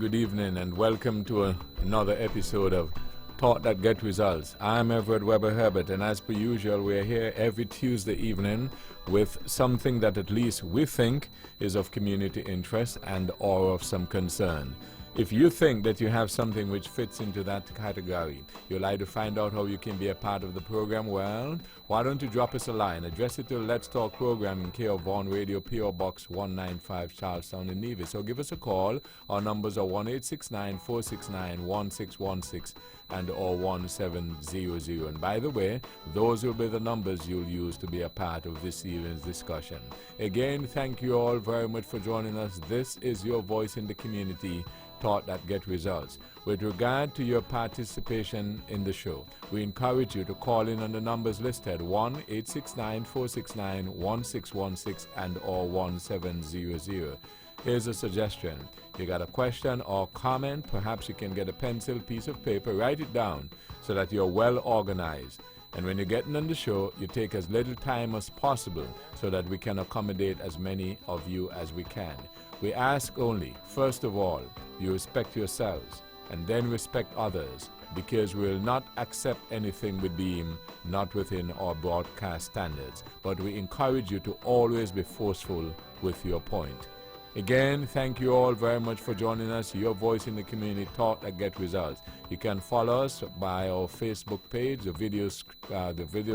good evening, and welcome to another episode of Thought That Get Results. I'm Everett Weber Herbert, and as per usual, we're here every Tuesday evening with something that at least we think is of community interest and or of some concern. If you think that you have something which fits into that category, you'd like to find out how you can be a part of the program, well, why don't you drop us a line? Address it to Let's Talk program in care of Vaughan Radio, P.O. Box 195, Charlestown in Nevis. So give us a call. Our numbers are 1-869-469-1616 and or 1700. And by the way, those will be the numbers you'll use to be a part of this evening's discussion. Again, thank you all very much for joining us. This is your voice in the community, Thought That Get Results. With regard to your participation in the show, we encourage you to call in on the numbers listed 1-869-469-1616 and or 1700. Here's a suggestion. You got a question or comment, perhaps you can get a pencil, piece of paper, write it down so that you're well organized. And when you're getting on the show, you take as little time as possible so that we can accommodate as many of you as we can. We ask only, first of all, you respect yourselves and then respect others, because we will not accept anything we deem not within our broadcast standards. But we encourage you to always be forceful with your point. Again, thank you all very much for joining us. Your voice in the community, Thought That Get Results. You can follow us by our Facebook page, the video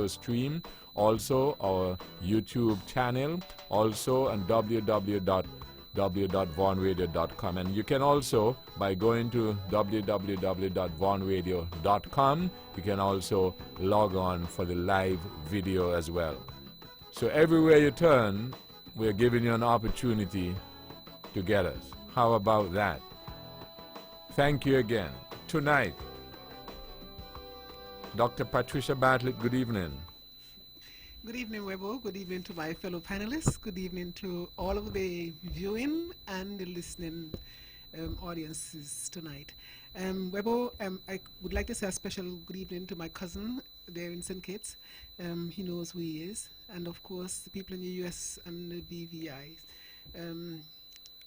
stream, also our YouTube channel, also on www.vaughanradio.com. And you can also, by going to www.vaughanradio.com, you can also log on for the live video as well. So everywhere you turn, we're giving you an opportunity to get us. How about that? Thank you again. Tonight, Dr. Patricia Bartlett, good evening. Good evening, Webo. Good evening to my fellow panelists. Good evening to all of the viewing and the listening audiences tonight. Webo, I would like to say a special good evening to my cousin there in St. Kitts. He knows who he is. And of course, the people in the US and the BVI.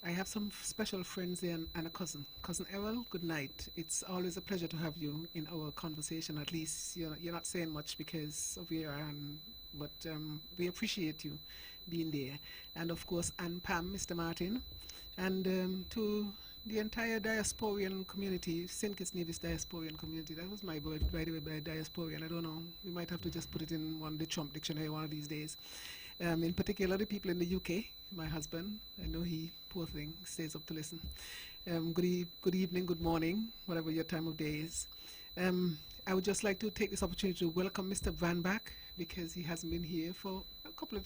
I have some special friends there and a cousin. Cousin Errol, good night. It's always a pleasure to have you in our conversation. At least you're not saying much because of where you are, but we appreciate you being there. And of course, Ann Pam, Mr. Martin, and to the entire diasporian community, St. Kitts Nevis diasporian community. That was my word, by the way, by diasporian. I don't know. We might have to just put it in the Trump dictionary one of these days. In particular, the people in the UK, my husband, I know he, poor thing, stays up to listen. Good evening, good morning, whatever your time of day is. I would just like to take this opportunity to welcome Mr. Van Back, because he hasn't been here for a couple of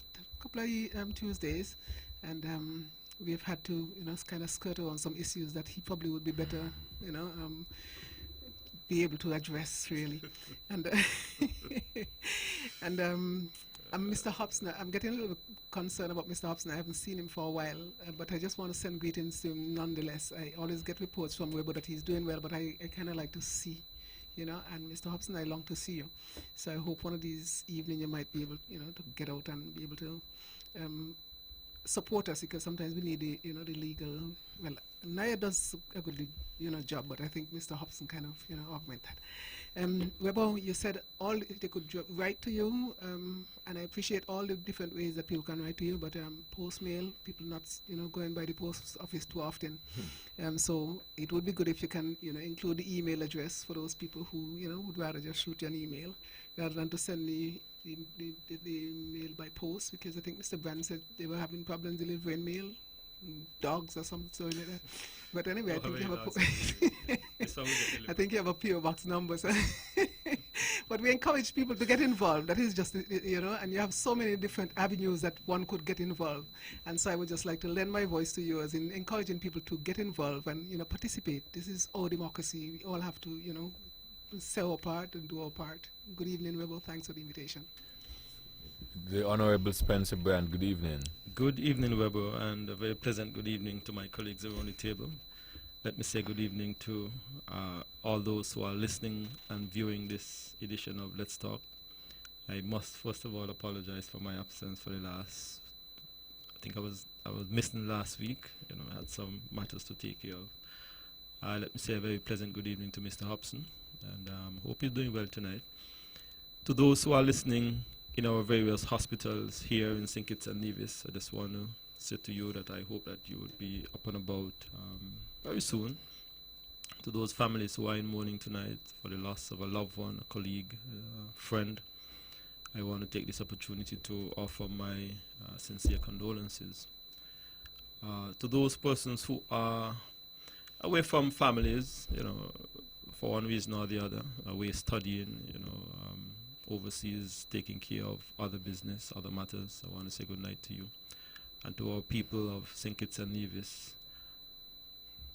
Tuesdays, and we've had to, kind of skirt on some issues that he probably would be better, be able to address really, and Mr. Hobson, I'm getting a little concerned about Mr. Hobson. I haven't seen him for a while, but I just want to send greetings to him nonetheless. I always get reports from Webo that he's doing well, but I kind of like to see, and Mr. Hobson, I long to see you. So I hope one of these evenings you might be able, to get out and be able to support us, because sometimes we need the, the legal, well, Naya does a good, job, but I think Mr. Hobson kind of, augment that. Webo, you said all they could write to you, and I appreciate all the different ways that people can write to you, but post mail, people not, going by the post office too often. So it would be good if you can, include the email address for those people who, would rather just shoot you an email rather than to send the mail by post, because I think Mr. Brand said they were having problems delivering mail, dogs or something so like that. But anyway, I think you have a PO box number. So but we encourage people to get involved. That is just, and you have so many different avenues that one could get involved. And so I would just like to lend my voice to you as in encouraging people to get involved and, participate. This is our democracy. We all have to, say our part and do our part. Good evening, Webo. Thanks for the invitation. The Honorable Spencer Brand, good evening. Good evening, Webo, and a very pleasant good evening to my colleagues around the table. Let me say good evening to all those who are listening and viewing this edition of Let's Talk. I must first of all apologize for my absence for the last, I think I was missing last week. I had some matters to take care of. Let me say a very pleasant good evening to Mr. Hobson, and hope you're doing well tonight. To those who are listening in our various hospitals here in St. Kitts and Nevis, I just want to say to you that I hope that you would be up and about very soon. To those families who are in mourning tonight for the loss of a loved one, a colleague, a friend, I want to take this opportunity to offer my sincere condolences. To those persons who are away from families, for one reason or the other, away studying, overseas, taking care of other business, other matters, I want to say good night to you. And to our people of St. Kitts and Nevis,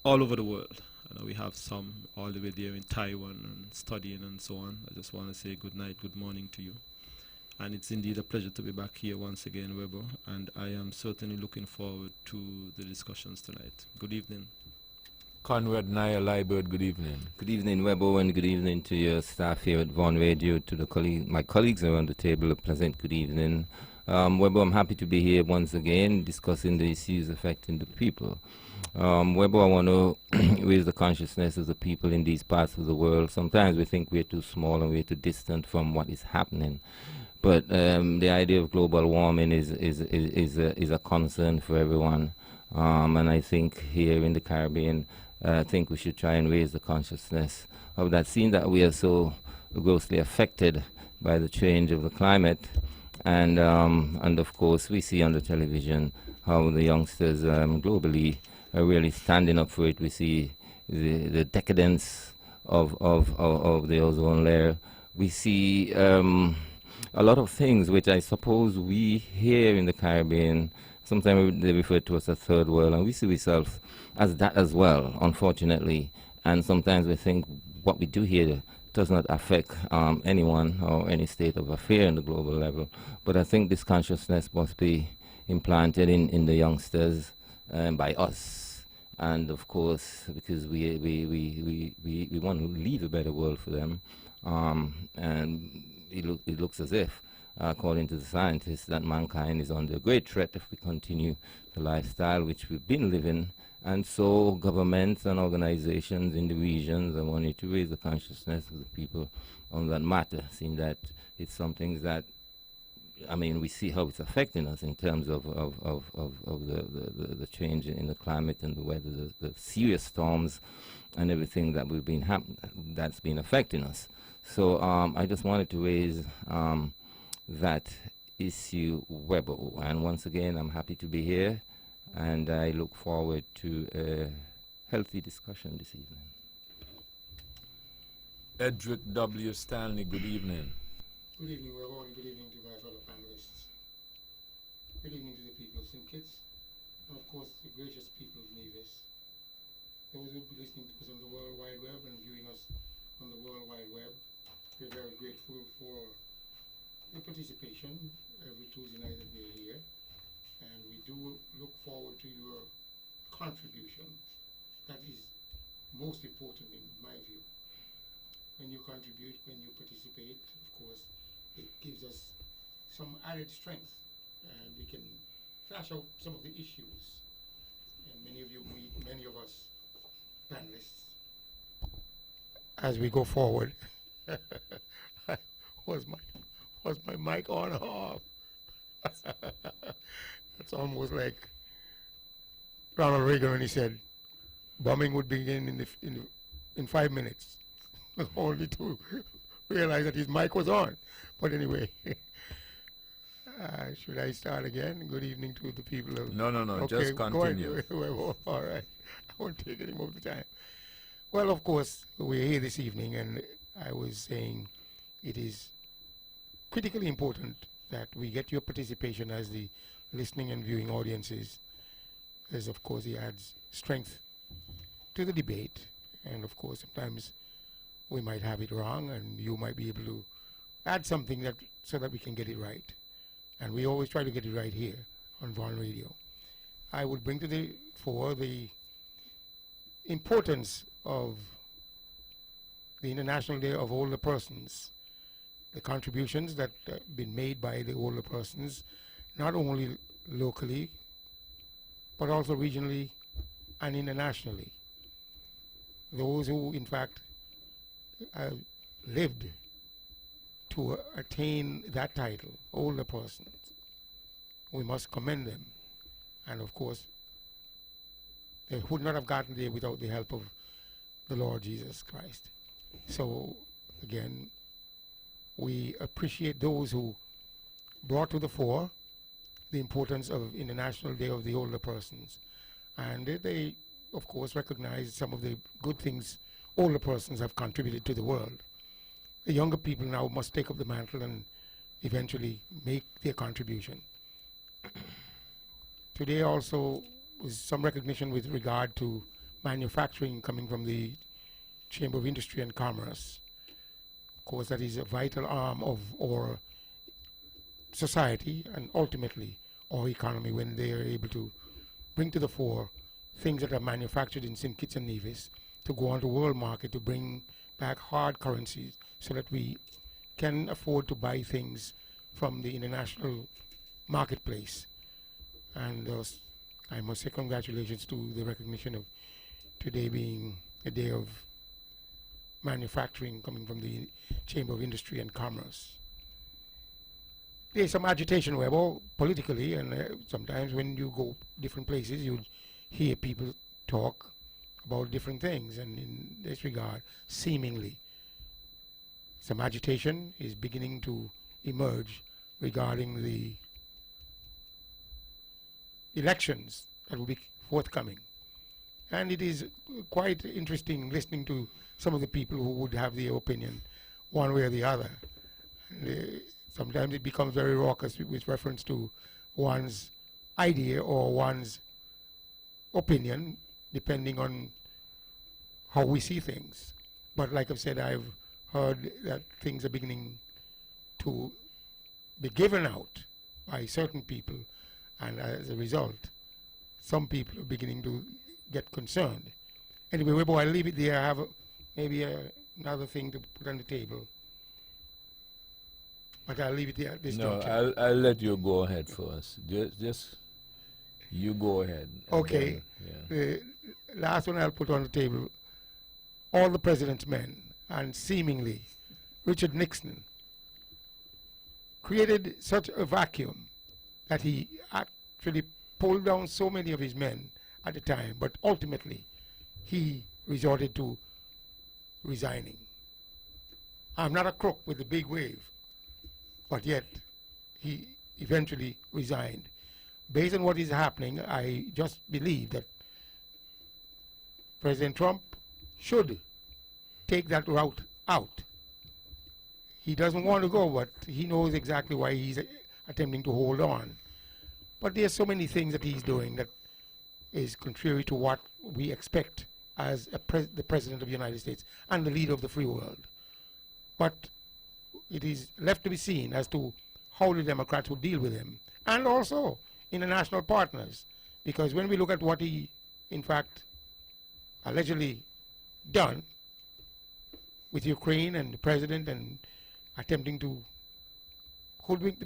all over the world. We have some all the way there in Taiwan and studying and so on. I just want to say good night, good morning to you. And it's indeed a pleasure to be back here once again, Weber, and I am certainly looking forward to the discussions tonight. Good evening. Conrad Naya Liebert, good evening. Good evening, Webo, and good evening to your staff here at Vaughan Radio, to the my colleagues around the table. A pleasant good evening. Webo, I'm happy to be here once again discussing the issues affecting the people. Webo, I want to raise the consciousness of the people in these parts of the world. Sometimes we think we're too small and we're too distant from what is happening. But the idea of global warming is a concern for everyone. And I think here in the Caribbean, I think we should try and raise the consciousness of that, seeing that we are so grossly affected by the change of the climate. And of course, we see on the television how the youngsters globally are really standing up for it. We see the decadence of the ozone layer. We see a lot of things which I suppose we here in the Caribbean, sometimes they refer to us as third world, and we see ourselves as that as well, unfortunately. And sometimes we think what we do here does not affect anyone or any state of affair in the global level. But I think this consciousness must be implanted in the youngsters by us. And of course, because we want to leave a better world for them. And it looks as if, according to the scientists, that mankind is under great threat if we continue the lifestyle which we've been living. And so governments and organizations in the regions are wanting to raise the consciousness of the people on that matter, seeing that it's something that, we see how it's affecting us in terms of the change in the climate and the weather, the serious storms and everything that that's been affecting us. So I just wanted to raise that issue, Webo. And once again, I'm happy to be here, and I look forward to a healthy discussion this evening. Edric W. Stanley, good evening. Good evening, Webo, and good evening to my fellow panelists. Good evening to the people of St. Kitts, and of course the gracious people of Nevis. Those who will be listening to us on the World Wide Web and viewing us on the World Wide Web, we're very grateful for your participation every Tuesday night that we're here, and we do look forward to your contribution. That is most important in my view. When you contribute, when you participate, of course, it gives us some added strength, and we can flash out some of the issues. And many of you meet many of us panelists as we go forward. was my mic on or off? It's almost like Ronald Reagan when he said bombing would begin in 5 minutes, only to realize that his mic was on. But anyway, should I start again? Good evening to the people of... No, okay, just continue. All right, I won't take any more of the time. Well, of course, we're here this evening, and I was saying it is critically important that we get your participation as the listening and viewing audiences, as of course it adds strength to the debate. And of course, sometimes we might have it wrong, and you might be able to add something so that we can get it right. And we always try to get it right here on Vaughan Radio. I would bring to the fore the importance of the International Day of Older Persons, the contributions that have been made by the older persons, not only locally, but also regionally and internationally. those who in fact lived to attain that title, older persons, we must commend them. And of course, they would not have gotten there without the help of the Lord Jesus Christ. So again, we appreciate those who brought to the fore the importance of International Day of the Older Persons. And they, of course, recognize some of the good things older persons have contributed to the world. The younger people now must take up the mantle and eventually make their contribution. Today also was some recognition with regard to manufacturing coming from the Chamber of Industry and Commerce. Of course, that is a vital arm of our society and ultimately our economy when they are able to bring to the fore things that are manufactured in St. Kitts and Nevis to go on to world market to bring back hard currencies so that we can afford to buy things from the international marketplace. And I must say congratulations to the recognition of today being a day of manufacturing coming from the Chamber of Industry and Commerce. There's some agitation, Webber, politically, and sometimes when you go different places, you hear people talk about different things, and in this regard, seemingly, some agitation is beginning to emerge regarding the elections that will be forthcoming. And it is quite interesting listening to some of the people who would have their opinion one way or the other. And, sometimes it becomes very raucous with reference to one's idea or one's opinion, depending on how we see things. But like I've said, I've heard that things are beginning to be given out by certain people, and as a result, some people are beginning to get concerned. Anyway, Webo, I'll leave it there. I have maybe another thing to put on the table. But I'll leave it there at this juncture. I'll let you go ahead first. Just you go ahead. Okay. Then, The last one I'll put on the table, all the president's men, and seemingly Richard Nixon created such a vacuum that he actually pulled down so many of his men at the time, but ultimately he resorted to resigning. I'm not a crook with the big wave, but yet he eventually resigned. Based on what is happening, I just believe that President Trump should take that route out. He doesn't want to go, but he knows exactly why he's attempting to hold on. But there's so many things that he's doing that is contrary to what we expect as the President of the United States and the leader of the free world. But it is left to be seen as to how the Democrats will deal with him, and also international partners, because when we look at what he, in fact, allegedly done with Ukraine and the president and attempting to hoodwink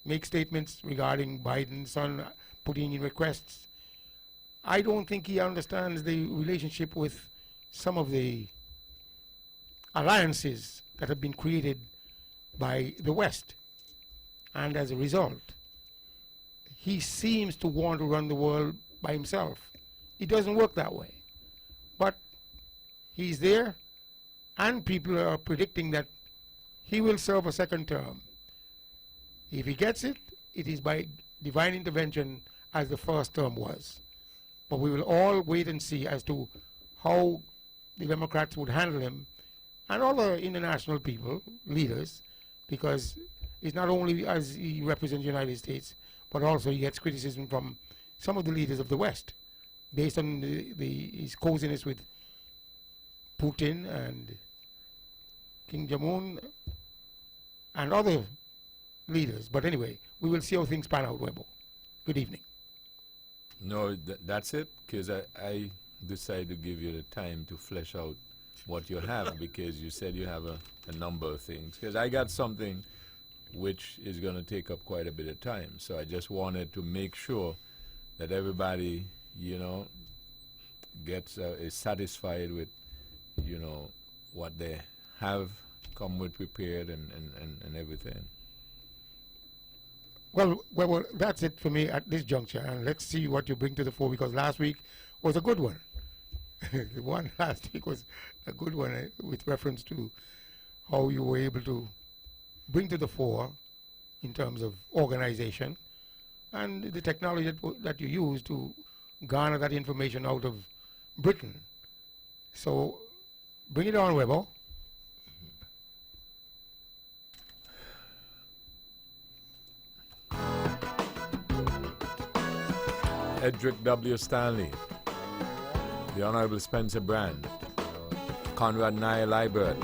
make statements regarding Biden's son putting in requests, I don't think he understands the relationship with some of the alliances that have been created by the West. And as a result, he seems to want to run the world by himself. It doesn't work that way. But he's there, and people are predicting that he will serve a second term. If he gets it, it is by divine intervention as the first term was. But we will all wait and see as to how the Democrats would handle him and other international people, leaders, because it's not only as he represents the United States, but also he gets criticism from some of the leaders of the West based on his coziness with Putin and Kim Jong-un and other leaders. But anyway, we will see how things pan out, Webo. Good evening. No, that's it, because I decided to give you the time to flesh out what you have, because you said you have a number of things. Because I got something which is going to take up quite a bit of time. So I just wanted to make sure that everybody, gets is satisfied with, you know, what they have come with prepared and everything. Well, that's it for me at this juncture, and let's see what you bring to the fore, because last week was a good one. The one last week was a good one with reference to how you were able to bring to the fore in terms of organization and the technology that you use to garner that information out of Britain. So bring it on, Webber. Edric W. Stanley, the Honorable Spencer Brand, Conrad Nye Liebert,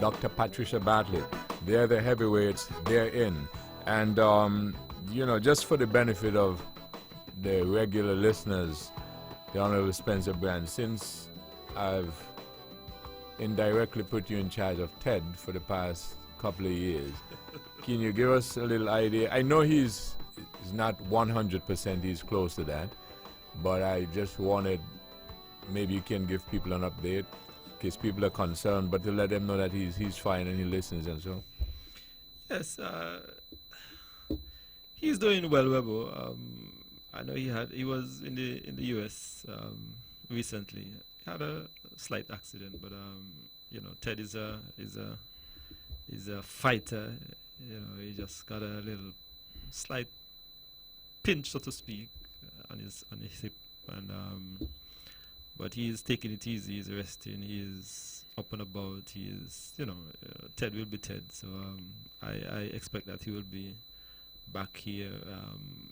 Dr. Patricia Bartlett. They're the heavyweights, they're in. And, you know, just for the benefit of the regular listeners, the Honorable Spencer Brand, since I've indirectly put you in charge of TED for the past couple of years, can you give us a little idea? I know he's not 100%, he's close to that, but I just wanted, maybe you can give people an update in case people are concerned, but to let them know that he's fine and he listens and so. Yes, he's doing well, Webo. I know he was in the U.S. Recently. He had a slight accident, but you know, Ted is a fighter. You know, he just got a little slight pinch, so to speak, on his hip, and but he is taking it easy. He's resting. He is up and about. He is, you know, Ted will be Ted. So I expect that he will be back here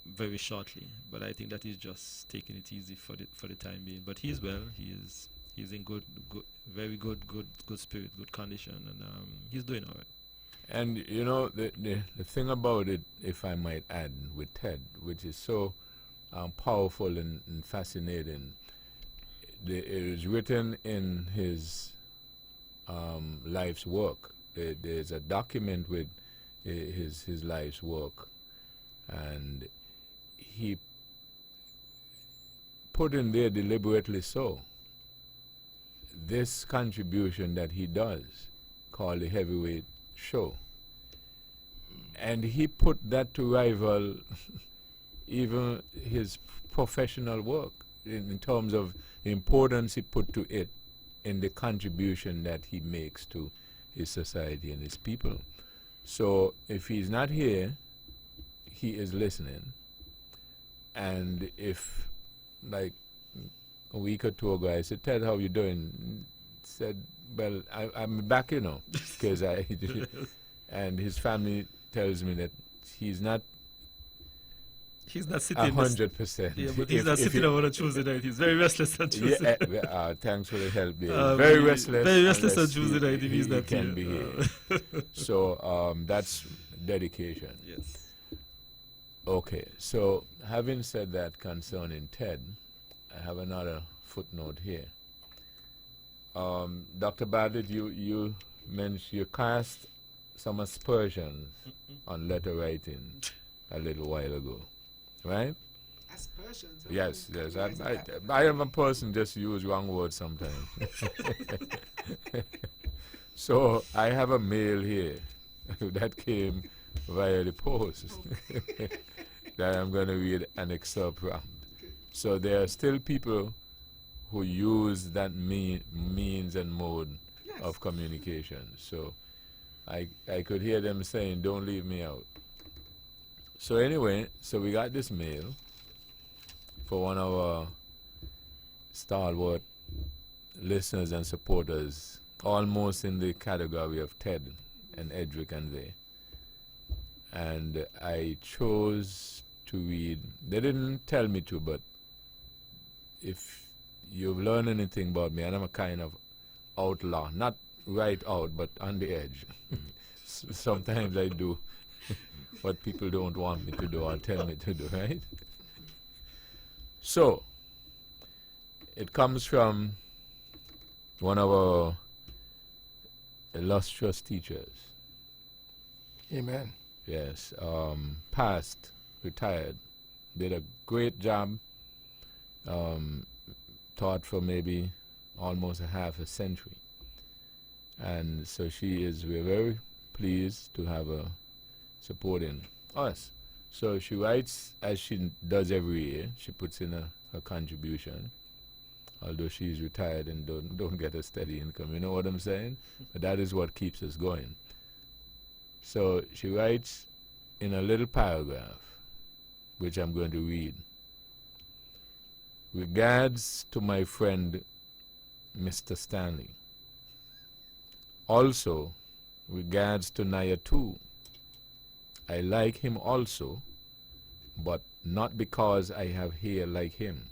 very shortly. But I think that he's just taking it easy for the time being. But he's well. He's in very good spirit, good condition, and he's doing all right. And you know, the thing about it, if I might add, with Ted, which is so powerful and fascinating, it is written in his life's work. There's a document with his life's work, and he put in there deliberately so this contribution that he does, called the Heavyweight Show, and he put that to rival even his professional work in terms of the importance he put to it in the contribution that he makes to his society and his people. So if he's not here, he is listening. And if, like a week or two ago, I said, Ted, how you doing? Said, well, I'm back, you know, because and his family tells me that he's not sitting 100%. Yeah, but he's not sitting on a Tuesday night. He's very restless on Tuesday. Yeah, thanks for the help, Dave. Very restless. Very restless on Tuesday night if he's not can here. be here. So that's dedication. Yes. Okay, so having said that concerning Ted, I have another footnote here. Dr. Bartlett, you mentioned you cast some aspersions on letter writing a little while ago, right? Aspersions. Yes. I am a person just use wrong words sometimes. So I have a mail here that came via the post that I'm going to read an excerpt from. So there are still people who use that means and mode of communication. So I could hear them saying, don't leave me out. So anyway, so we got this mail for one of our stalwart listeners and supporters, almost in the category of Ted and Edric and they. And I chose to read, they didn't tell me to, but if you've learned anything about me, and I'm a kind of outlaw, not right out, but on the edge. Sometimes I do what people don't want me to do or tell me to do, right? So, it comes from one of our illustrious teachers. Amen. Yes, passed, retired, did a great job taught for maybe almost a half a century. And so we're very pleased to have her supporting us. So she writes, as she does every year, she puts in her contribution, although she's retired and don't get a steady income, you know what I'm saying? But that is what keeps us going. So she writes in a little paragraph, which I'm going to read. Regards to my friend, Mr. Stanley. Also, regards to Naya too. I like him also, but not because I have hair like him.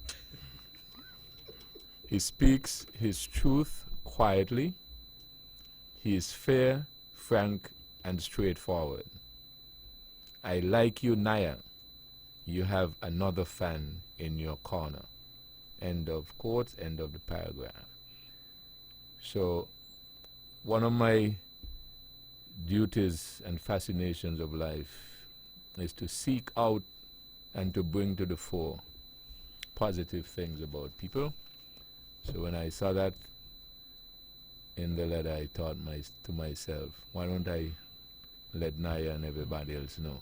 He speaks his truth quietly. He is fair, frank, and straightforward. I like you, Naya. You have another fan in your corner. End of quote, end of the paragraph. So, one of my duties and fascinations of life is to seek out and to bring to the fore positive things about people. So when I saw that in the letter, I thought to myself, why don't I let Naya and everybody else know?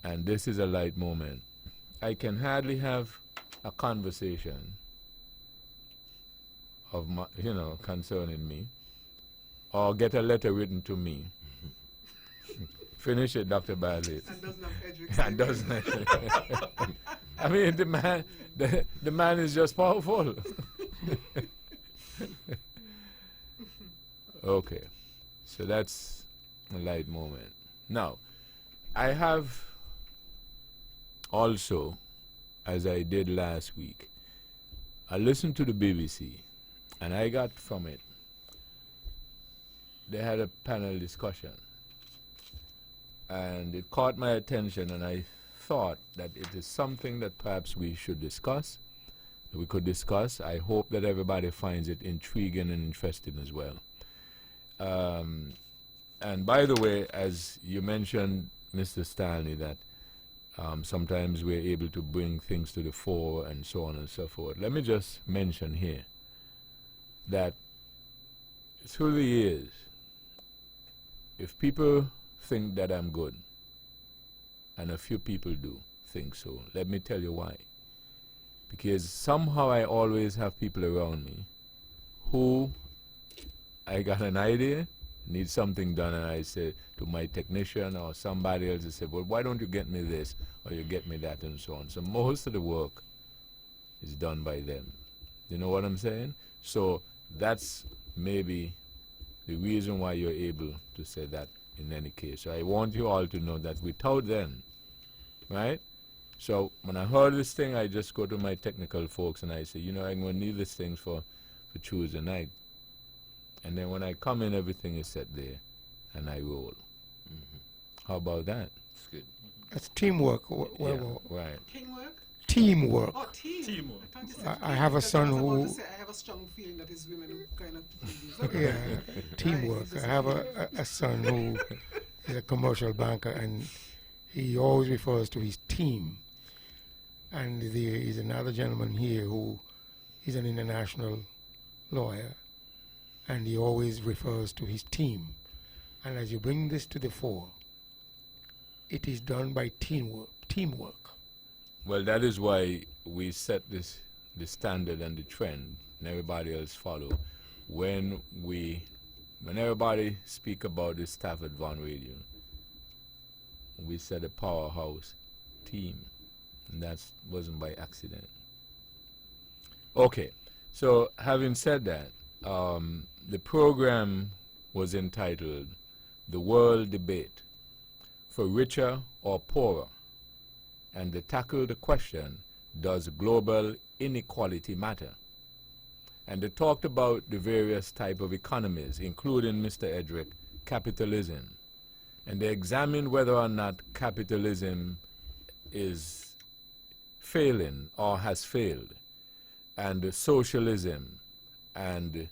And this is a light moment. I can hardly have a conversation of my, concerning me, or get a letter written to me. Finish it, Dr. Bartlett. And doesn't have Edric. And doesn't. I mean, the man is just powerful. Okay, so that's a light moment. Now, I have also, as I did last week, I listened to the BBC, and I got from it, they had a panel discussion, and it caught my attention, and I thought that it is something that perhaps we should discuss, we could discuss. I hope that everybody finds it intriguing and interesting as well. And by the way, as you mentioned, Mr. Stanley, that sometimes we're able to bring things to the fore and so on and so forth. Let me just mention here that through the years, if people think that I'm good, and a few people do think so, let me tell you why. Because somehow I always have people around me who, I got an idea, need something done, and I say to my technician or somebody else, I say, well, why don't you get me this, or you get me that, and so on. So most of the work is done by them. You know what I'm saying? So that's maybe the reason why you're able to say that in any case. So I want you all to know that without them, right? So when I heard this thing, I just go to my technical folks and I say, I'm going to need these things for Tuesday night. And then when I come in, everything is set there, and I roll. How about that? It's good. That's teamwork. Yeah, right. Teamwork? Teamwork. Oh, team. Teamwork. I thought you said I team, have a because son I was about who- to say, I have a strong feeling that it's women who kind of. Yeah, teamwork. Right, it's I have a son who is a commercial banker, and he always refers to his team. And there is another gentleman here who is an international lawyer, and he always refers to his team. And as you bring this to the fore, it is done by teamwork. Well, that is why we set the standard and the trend, and everybody else follow. When everybody speak about the staff at Von Radio, we said a powerhouse team, and that wasn't by accident. Okay, so having said that, the program was entitled The World Debate, for Richer or Poorer, and they tackled the question, does global inequality matter? And they talked about the various type of economies, including, Mr. Edric, capitalism. And they examined whether or not capitalism is failing or has failed, and socialism and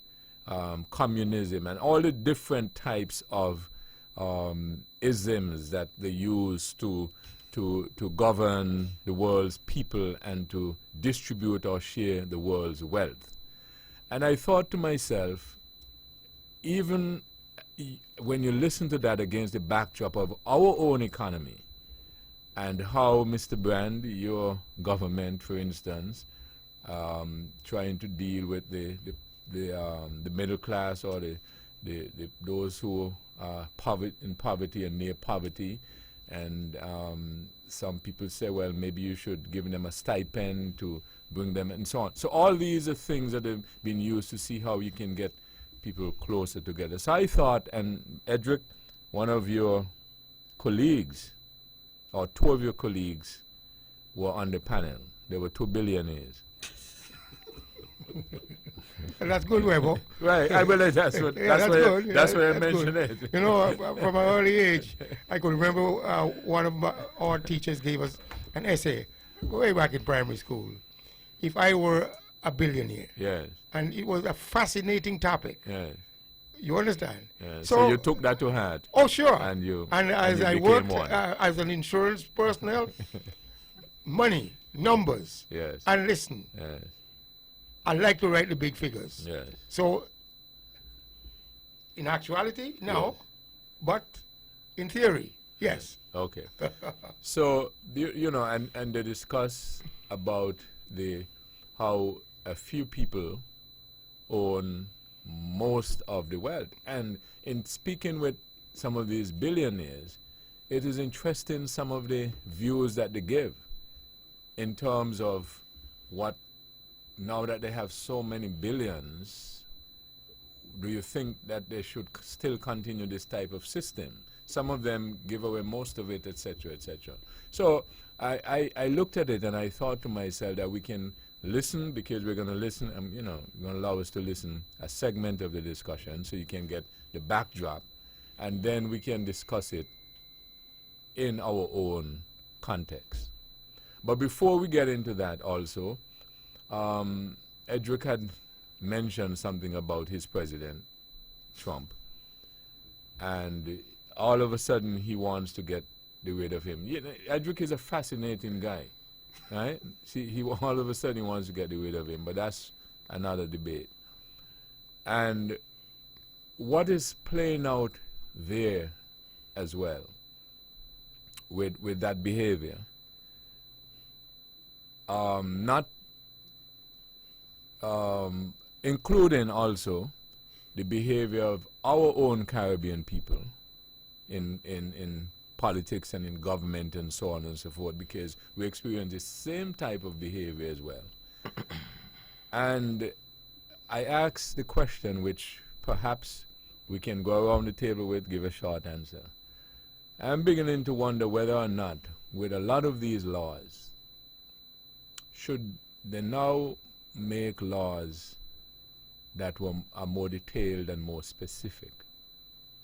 communism and all the different types of isms that they use to to govern the world's people and to distribute or share the world's wealth. And I thought to myself, even when you listen to that against the backdrop of our own economy and how, Mr. Brand, your government, for instance, trying to deal with the middle class or those who are in poverty and near poverty, and some people say, well, maybe you should give them a stipend to bring them, and so on. So all these are things that have been used to see how you can get people closer together. So I thought, and Edric, one of your colleagues, or two of your colleagues, were on the panel. There were 2 billionaires. That's good, Webo. Right, I believe that's what Yeah, that's good. Yeah, that's why I that's mentioned good. it. You know, from an early age, I could remember one of our teachers gave us an essay way back in primary school. If I were a billionaire. Yes, And it was a fascinating topic. yes, You understand? yes. So you took that to heart. Oh, sure. And as you I became worked one. as an insurance personnel, money, numbers, Yes, and listen, yes, I like to write the big figures. yes. So, in actuality, no, Yes. but in theory, yes. Okay. So and they discuss about how a few people own most of the wealth. And in speaking with some of these billionaires, it is interesting some of the views that they give in terms of what, now that they have so many billions, do you think that they should still continue this type of system? Some of them give away most of it, etc., etc. So I looked at it and I thought to myself that we can listen, because we're going to listen, you're going to allow us to listen a segment of the discussion so you can get the backdrop, and then we can discuss it in our own context. But before we get into that also, Edric had mentioned something about his president, Trump, and all of a sudden he wants to get rid of him. Edric is a fascinating guy, right? See, he all of a sudden he wants to get rid of him, but that's another debate. And what is playing out there as well with that behavior, including also the behavior of our own Caribbean people in politics and in government and so on and so forth, because we experience the same type of behavior as well. And I asked the question, which perhaps we can go around the table with, give a short answer. I'm beginning to wonder whether or not, with a lot of these laws, should they now make laws that are more detailed and more specific?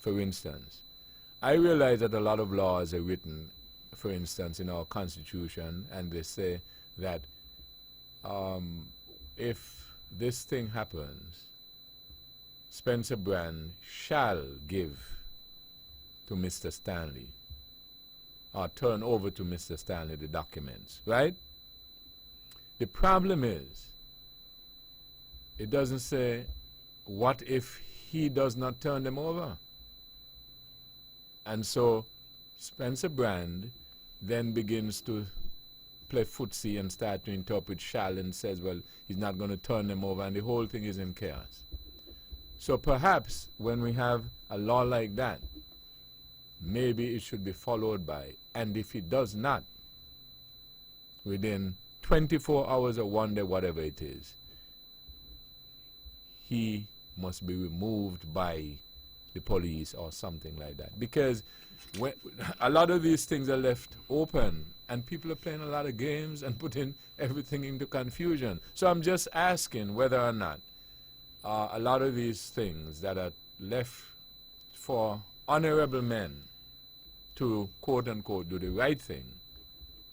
For instance, I realize that a lot of laws are written, for instance, in our Constitution, and they say that if this thing happens, Spencer Brand shall give to Mr. Stanley, or turn over to Mr. Stanley the documents, right? The problem is, it doesn't say, what if he does not turn them over? And so Spencer Brand then begins to play footsie and start to interpret shall and says, well, he's not going to turn them over, and the whole thing is in chaos. So perhaps when we have a law like that, maybe it should be followed by, and if it does not, within 24 hours or 1 day, whatever it is, he must be removed by the police or something like that. Because a lot of these things are left open, and people are playing a lot of games and putting everything into confusion. So I'm just asking whether or not a lot of these things that are left for honorable men to, quote unquote, do the right thing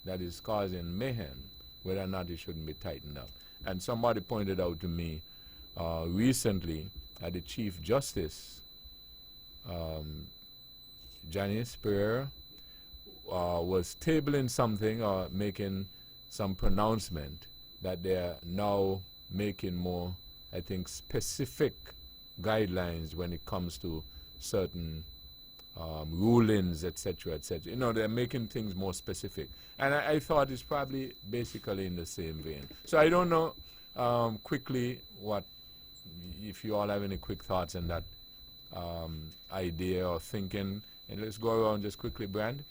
that is causing mayhem, whether or not it shouldn't be tightened up. And somebody pointed out to me recently that the Chief Justice, Janice Pereira, was tabling something or making some pronouncement that they're now making more, I think, specific guidelines when it comes to certain rulings, etc., etc. You know, they're making things more specific. And I thought it's probably basically in the same vein. So I don't know quickly if you all have any quick thoughts on that idea or thinking. And let's go around just quickly, Brand.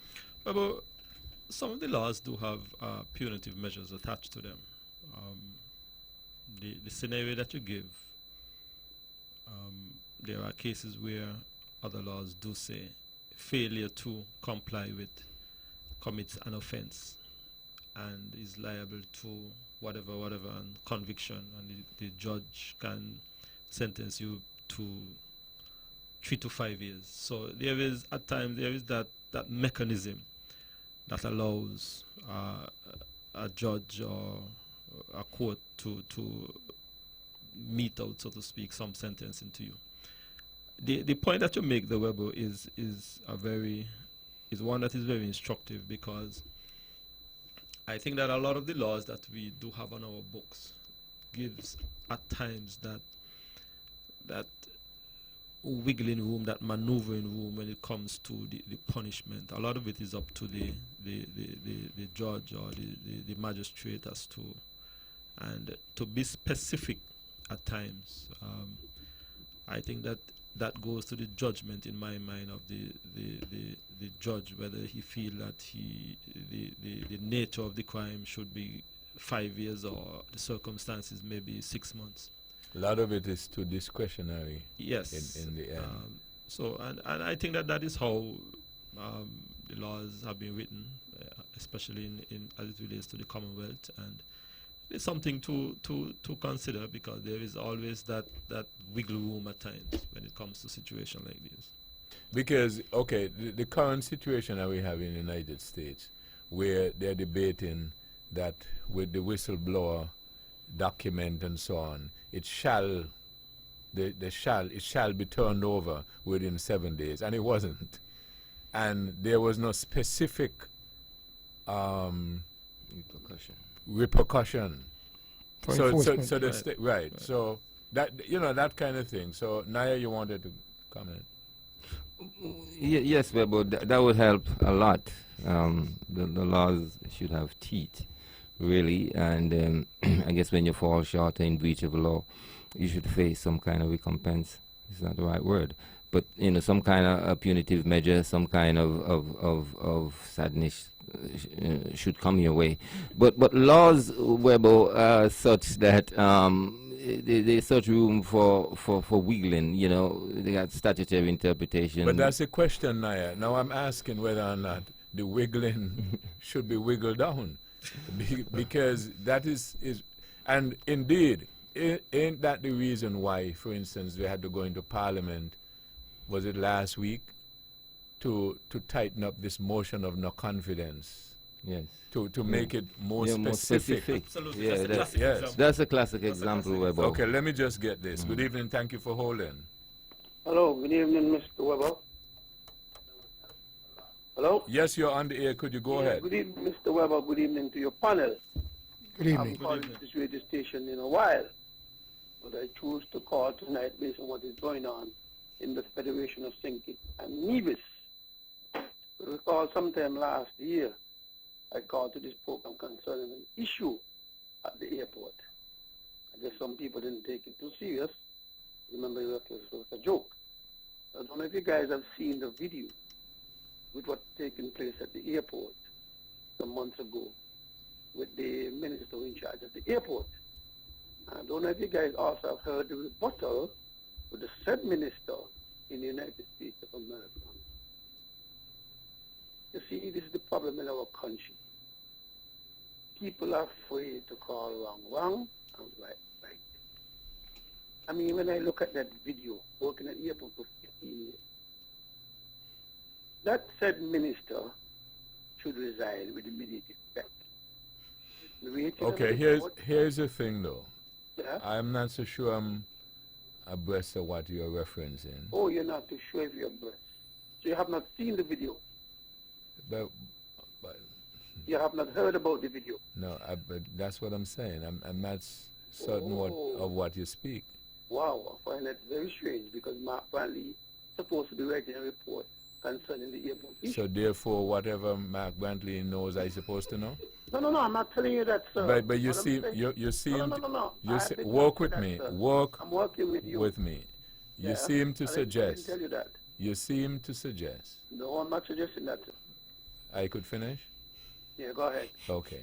Well, some of the laws do have punitive measures attached to them. The scenario that you give, there are cases where other laws do say failure to comply with commits an offense and is liable to whatever, and conviction, and the judge can sentence you to 3 to 5 years. So there is, at times, there is that mechanism that allows a judge or a court to mete out, so to speak, some sentencing to you. The point that you make, the Weber, is one that is very instructive, because I think that a lot of the laws that we do have on our books gives at times that wiggling room, that maneuvering room when it comes to the punishment. A lot of it is up to the judge or the magistrate as to, and to be specific at times. I think that goes to the judgment, in my mind, of the judge, whether he feel that the nature of the crime should be 5 years or the circumstances maybe 6 months. A lot of it is too discretionary. Yes. In the end. So and I think that is how the laws have been written, especially in as it relates to the Commonwealth, and it's something to consider, because there is always that wiggle room at times when it comes to situations like this. Because, okay, the current situation that we have in the United States, where they're debating that with the whistleblower document and so on, it shall be turned over within 7 days, and it wasn't. And there was no specific repercussion. So the right. So that, you know, that kind of thing. So Naya, you wanted to comment? Yes, but that would help a lot. The laws should have teeth, really, and I guess when you fall short in breach of law, you should face some kind of recompense. It's not the right word, but you know, some kind of punitive measure, some kind of sadness should come your way. But laws, Webo, are such that there's such room for wiggling. You know, they got statutory interpretation. But that's a question, Naya. Now I'm asking whether or not the wiggling should be wiggled down, because that is, and indeed, ain't that the reason why, for instance, they had to go into Parliament, was it last week, to tighten up this motion of no confidence? Yes. To make it more specific. More specific. Absolutely. Yeah, That's a classic example. That's a classic example, Webo. Okay, let me just get this. Good evening, thank you for holding. Hello, good evening, Mr. Weber. Hello? Yes, you're on the air. Could you go ahead? Good evening, Mr. Weber. Good evening to your panel. Good I evening. haven't called this radio station in a while, but I choose to call tonight based on what is going on in the Federation of St. Kitts and Nevis. I recall sometime last year, I called to this program concerning an issue at the airport. I guess some people didn't take it too serious. Remember, it was a joke. I don't know if you guys have seen the video with what's taking place at the airport some months ago with the minister in charge of the airport. I don't know if you guys also have heard the rebuttal with the said minister in the United States of America. You see, this is the problem in our country. People are afraid to call wrong and right. I mean, when I look at that video, working at the airport for 15 years, that said minister should resign with immediate effect. Okay, here's the thing, though. Yeah? I'm not so sure I'm abreast of what you're referencing. Oh, you're not too sure if you're abreast. So you have not seen the video. But You have not heard about the video. No, but that's what I'm saying. I'm not certain of what you speak. Wow, I find that very strange because Mark Brantley supposed to be writing a report concerning the airport issue. So therefore, whatever Mark Brantley knows, I'm supposed to know. No, I'm not telling you that, sir. But you What I'm see, saying- you seem No. you I se- did work not say with that, me. sir. Work I'm working with you. with me. You Yeah, seem to I didn't suggest. tell you that. You seem to suggest. No, I'm not suggesting that, sir. I could finish. Yeah, go ahead. Okay.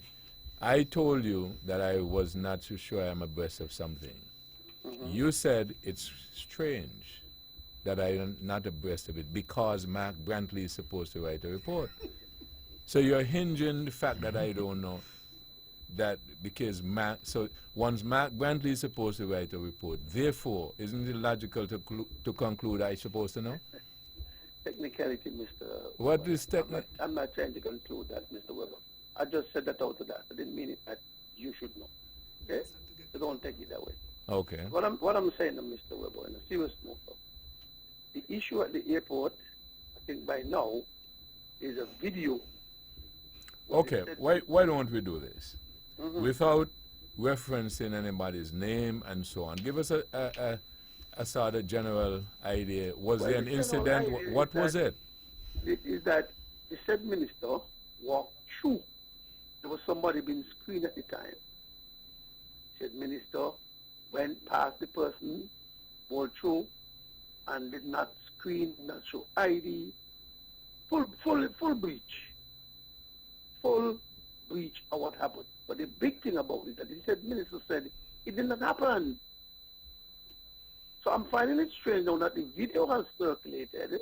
I told you that I was not too sure I'm abreast of something. You said it's strange that I am not abreast of it because Mark Brantley is supposed to write a report. So you're hinging the fact that I don't know that because once Mark Brantley is supposed to write a report, therefore, isn't it logical to conclude I'm supposed to know? Technicality, Mr. What Weber. is techni- I'm not trying to conclude that, Mr. Weber. I just said that out of that. I didn't mean it that you should know. Okay? So don't take it that way. Okay. What I'm saying to Mr. Weber, in a serious note, though, the issue at the airport, I think by now, is a video. Okay, why don't we do this? Without referencing anybody's name and so on, give us a sort of general idea. Was there an the general incident? idea What is was that- it? Is that the said minister walked through. There was somebody being screened at the time. Said minister went past the person, walked through, and did not screen, not show ID. Full breach. Full breach of what happened. But the big thing about it, that he said, minister said, it did not happen. So I'm finding it strange now that the video has circulated.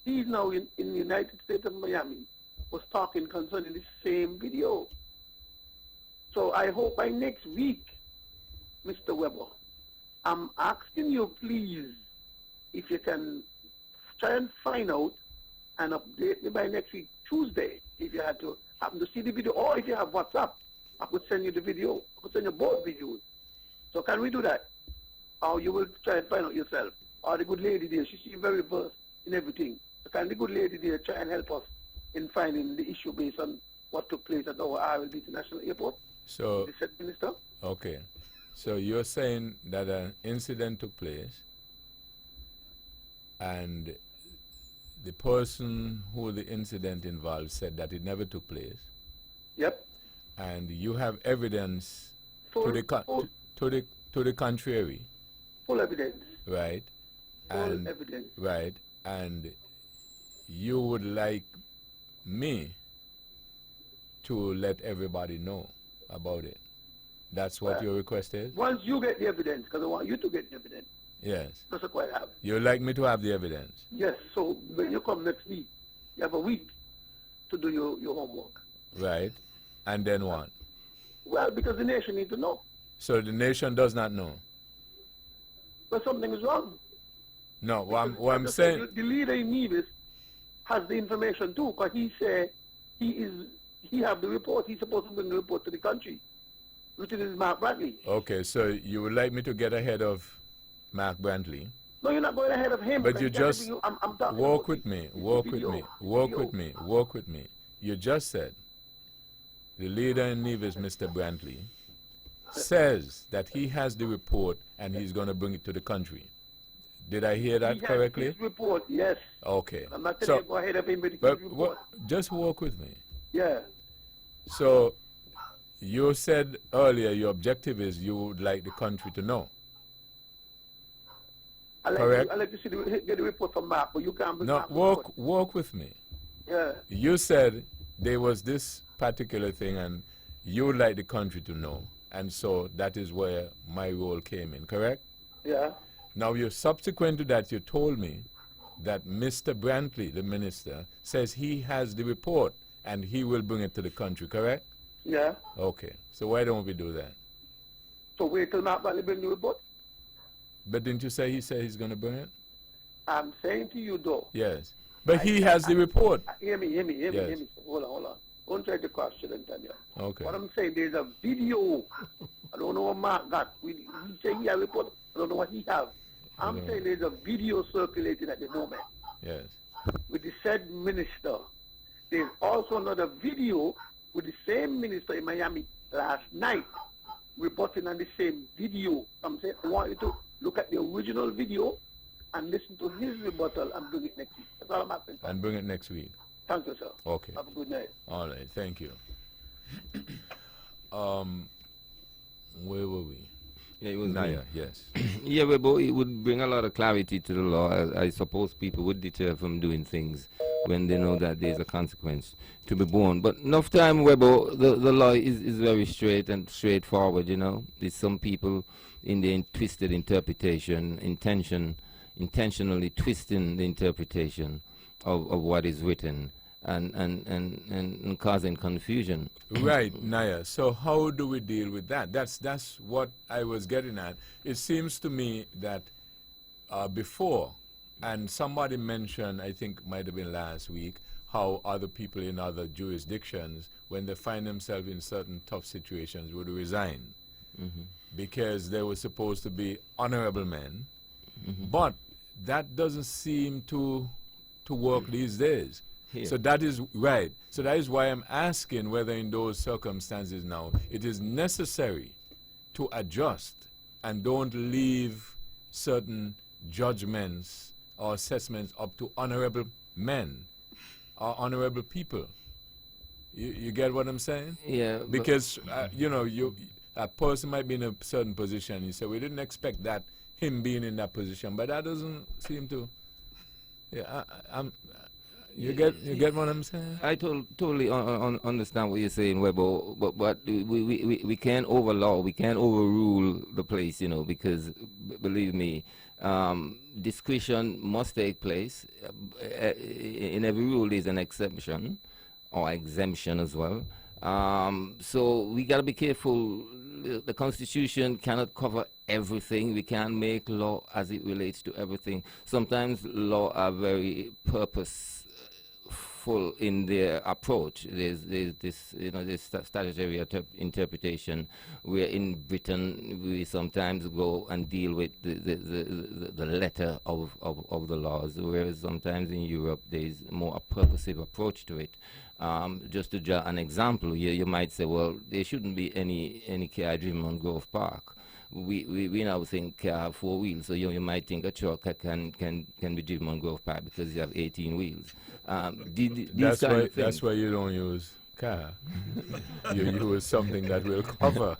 He's now in the United States of Miami, was talking concerning the same video. So I hope by next week, Mr. Weber, I'm asking you please, if you can try and find out and update me by next week, Tuesday, if you had to happen to see the video, or if you have WhatsApp, I could send you the video. I could send you both videos. So can we do that? Or you will try and find out yourself? Or the good lady there, she seems very versed in everything. So can the good lady there try and help us in finding the issue based on what took place at our RLB International Airport? So, The said minister? okay. So you're saying that an incident took place and the person who the incident involved said that it never took place, Yep. and you have evidence Full, to the full, to the contrary, full evidence. right? Full And evidence. right, and you would like me to let everybody know about it. That's what Well, your request is? Once you get the evidence, because I want you to get the evidence, Yes. that's what I have. You'd like me to have the evidence? Yes, so when you come next week, you have a week to do your homework. Right. And then what? Well, because the nation needs to know. So the nation does not know? But something is wrong. No, what Because I'm as I said, saying, the leader in Nevis has the information too, because he said he have the report. He's supposed to bring the report to the country, which is Mark Bradley. okay, so you would like me to get ahead of Mark Brantley? No, you're not going ahead of him. But I'm you telling just you, I'm talking walk about with the- me, the walk with video, me, the walk video. with me, walk with me. You just said the leader in Nevis, Mr. Brantley, says that he has the report and he's going to bring it to the country. Did I hear that He has correctly? his report, yes. Okay. I'm not telling So, you go ahead of him with his but report. just walk with me. Yeah. So, you said earlier your objective is you would like the country to know. Correct. I like to get the report from Mark, but you can't bring No, Mark's report. walk with me. Yeah. You said there was this particular thing and you would like the country to know. And so that is where my role came in, correct? Yeah. Now, you subsequent to that, you told me that Mr. Brantley, the minister, says he has the report and he will bring it to the country, correct? Yeah. Okay. So why don't we do that? So wait till Mark Bradley bring the report. But didn't you say he said he's going to bring it? I'm saying to you though. Yes. But he has the report. Hear me. Yes. Hold on. Don't try to question and tell you. Okay. What I'm saying, there's a video. I don't know what Mark got. He say he has a report. I don't know what he have. I'm Yeah. saying there's a video circulating at the moment Yes. with the said minister. There's also another video with the same minister in Miami last night, reporting on the same video. I'm saying I want you to look at the original video and listen to his rebuttal and bring it next week. That's all I'm asking for. And bring it next week. Thank you, sir. Okay. Have a good night. All right. Thank you. Where were we? Yeah, it was Naya, yes. Yeah, but it would bring a lot of clarity to the law. I suppose people would deter from doing things when they know that there's a consequence to be borne. But enough time, Webo, the law is very straight and straightforward, you know. There's some people in the twisted interpretation, intentionally twisting the interpretation of what is written and causing confusion. Right, Naya. So how do we deal with that? That's what I was getting at. It seems to me that before, and somebody mentioned, I think might have been last week, how other people in other jurisdictions, when they find themselves in certain tough situations, would resign because they were supposed to be honorable men. But that doesn't seem to work these days. Here. So that is right. So that is why I'm asking whether in those circumstances now it is necessary to adjust and don't leave certain judgments or assessments up to honorable men or honorable people. You get what I'm saying? Yeah. Because you know, a person might be in a certain position. You say we didn't expect that him being in that position, but that doesn't seem to. Yeah, you get what I'm saying? I totally understand what you're saying, Webo, but we can't overlaw, we can't overrule the place, you know, because believe me, discretion must take place. In every rule there's an exception or exemption as well. So we got to be careful. The Constitution cannot cover everything. We can't make law as it relates to everything. Sometimes law are very purposeful in their approach. There's this, you know, this statutory interpretation where in Britain we sometimes go and deal with the letter of the laws, whereas sometimes in Europe there's more a purposive approach to it. Just to draw an example here, you might say, well, there shouldn't be any car driven on Grove Park. We now think car have 4 wheels, so you might think a truck can be driven on Grove Park because you have 18 wheels. That's why you don't use car. You use something that will cover.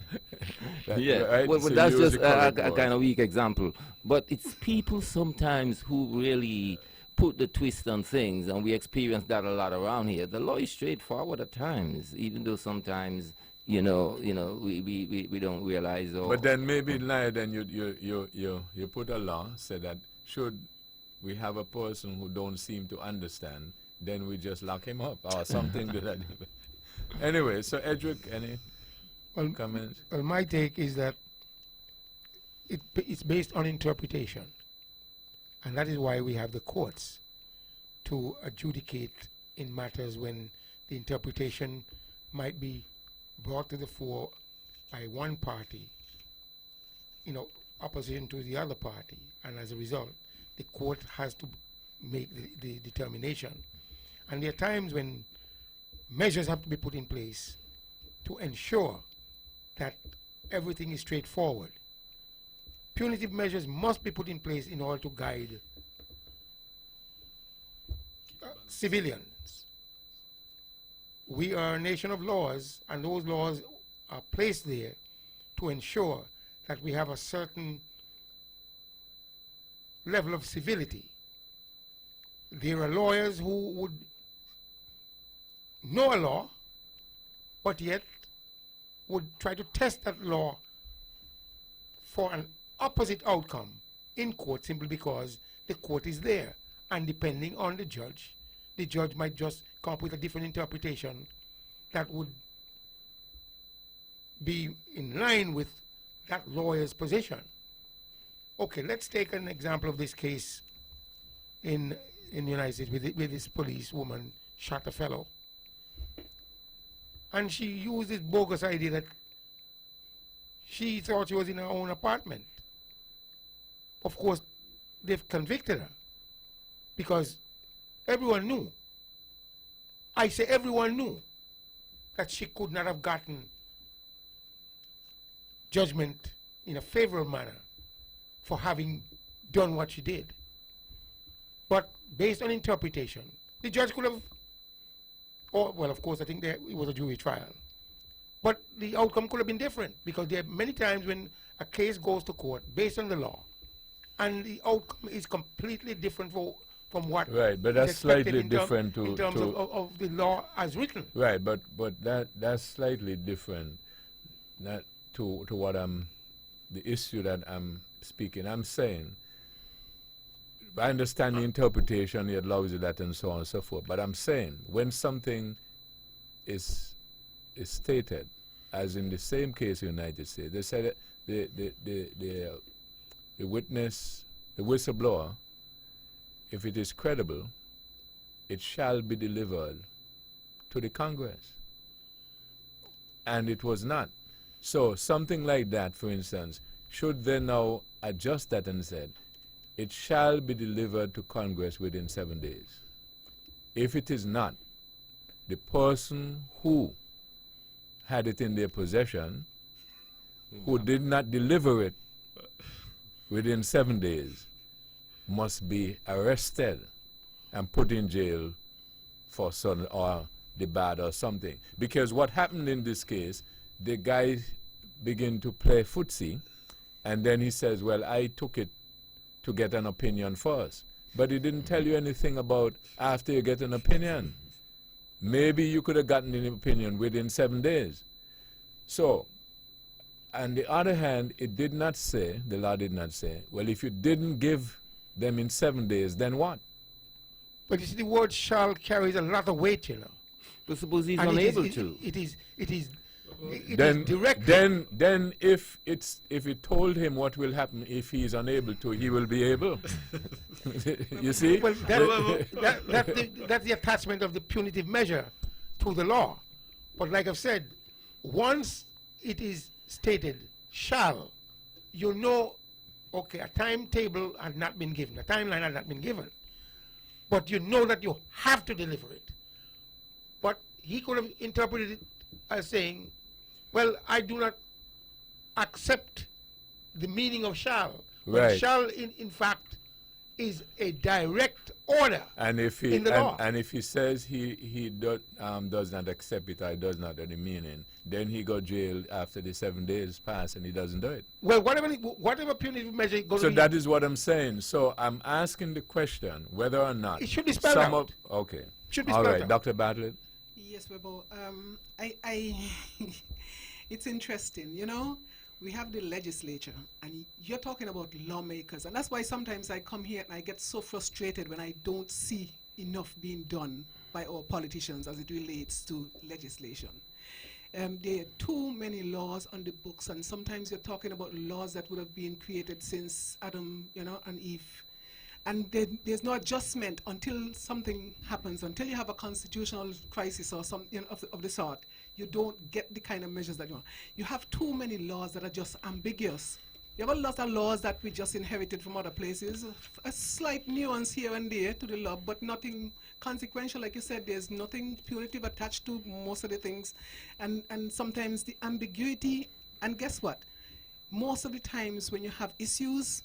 Yeah, right? well, So that's you use just the a correct kind of word. weak example. But it's people sometimes who really put the twist on things, and we experience that a lot around here. The law is straightforward at times, even though sometimes we don't realize. But then maybe now then you put a law say that should we have a person who don't seem to understand, then we just lock him up or something to that. Anyway, so Edric, any comments? Well, my take is that it's based on interpretation. And that is why we have the courts to adjudicate in matters when the interpretation might be brought to the fore by one party, you know, opposition to the other party. And as a result, the court has to make the determination. And there are times when measures have to be put in place to ensure that everything is straightforward. Punitive measures must be put in place in order to guide civilians. We are a nation of laws, and those laws are placed there to ensure that we have a certain level of civility. There are lawyers who would know a law, but yet would try to test that law for an opposite outcome in court simply because the court is there. And depending on the judge might just come up with a different interpretation that would be in line with that lawyer's position. Okay, let's take an example of this case in the United States with this police woman shot a fellow. And she used this bogus idea that she thought she was in her own apartment. Of course, they've convicted her because everyone knew. I say everyone knew that she could not have gotten judgment in a favorable manner for having done what she did. But based on interpretation, the judge could have, or well, of course, I think it was a jury trial. But the outcome could have been different, because there are many times when a case goes to court based on the law, and the outcome is completely different from what Right, but is that's expected slightly in different in terms of the law as written. Right, but that's slightly different, not to what the issue that I'm speaking. I'm saying, I understand the interpretation, it allows you that and so on and so forth, but I'm saying, when something is stated, as in the same case in the United States, they said the witness, the whistleblower, if it is credible, it shall be delivered to the Congress. And it was not. So something like that, for instance, should they now adjust that and said, it shall be delivered to Congress within 7 days. If it is not, the person who had it in their possession, who did not deliver it within 7 days, must be arrested and put in jail for some, or the bad or something. Because what happened in this case, the guy began to play footsie, and then he says, well, I took it to get an opinion first. But he didn't tell you anything about after you get an opinion. Maybe you could have gotten an opinion within 7 days. So, on the other hand, it did not say, the law did not say, well, if you didn't give them in 7 days, then what? But you see, the word shall carries a lot of weight, you know. But suppose he's And unable it to. is Then, directly. then if it told him what will happen if he is unable to, he will be able. You see? Well, that's the attachment of the punitive measure to the law. But like I've said, once it is stated shall, you know, okay, a timetable had not been given, a timeline had not been given, but you know that you have to deliver it. But he could have interpreted it as saying, well, I do not accept the meaning of shall. But Right. shall, in fact, is a direct order And if he in the law. and if he says he does not accept it or does not have the meaning, then he go jail after the 7 days pass and he doesn't do it. Well, whatever punitive measure is going So to be, that is what I'm saying. So I'm asking the question whether or not it should be spelled some out. of okay. Should be All spelled right, out. Dr. Bartlett. Yes, Webo. It's interesting, you know. We have the legislature, and you're talking about lawmakers, and that's why sometimes I come here and I get so frustrated when I don't see enough being done by our politicians as it relates to legislation. There are too many laws on the books, and sometimes you're talking about laws that would have been created since Adam, you know, and Eve. And there's no adjustment until something happens, until you have a constitutional crisis or something of the sort. You don't get the kind of measures that you want. You have too many laws that are just ambiguous. You have a lot of laws that we just inherited from other places, a slight nuance here and there to the law, but nothing consequential. Like you said, there's nothing punitive attached to most of the things. And sometimes the ambiguity, and guess what? Most of the times when you have issues,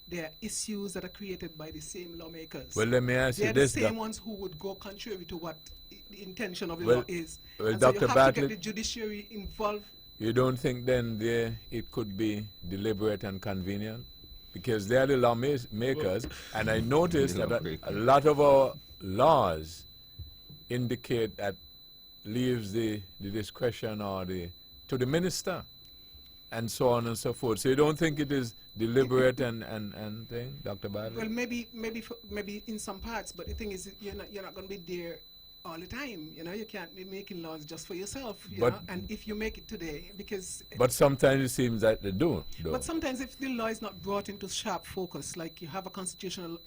they are issues that are created by the same lawmakers. Well, let me ask They you are the this. same ones who would go contrary to what the intention of the Well- law is. well, And so Dr. you have to Bartlett- get the judiciary involved. You don't think then it could be deliberate and convenient? Because they are the lawmakers, and I noticed that a lot of our laws indicate that leaves the discretion or to the minister, and so on and so forth. So you don't think it is deliberate and thing, Dr. Bartlett? Well, maybe in some parts, but the thing is, you're not going to be there all the time. You know, you can't be making laws just for yourself. You But- know, and if you make it today, because. But sometimes it seems that they do, though. But sometimes if the law is not brought into sharp focus, like you have a constitutional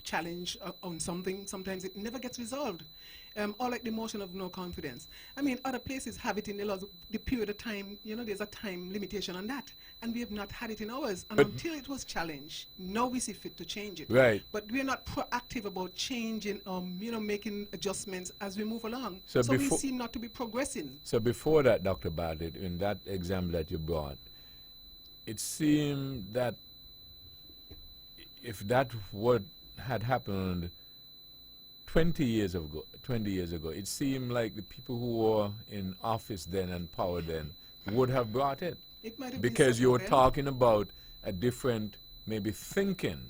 challenge on something, sometimes it never gets resolved. or like the motion of no confidence. I mean, other places have it in the laws, the period of time, there's a time limitation on that. And we have not had it in ours. And But- until it was challenged, now we see fit to change it. Right. But we're not proactive about changing, making adjustments as we move along. So So we before- seem not to be progressing. So before that, Dr. Bartlett, in that example that you brought, it seemed that if that would had happened 20 years ago, it seemed like the people who were in office then and power then would have brought it. It might have been Because you were somewhere. talking about a different, maybe thinking.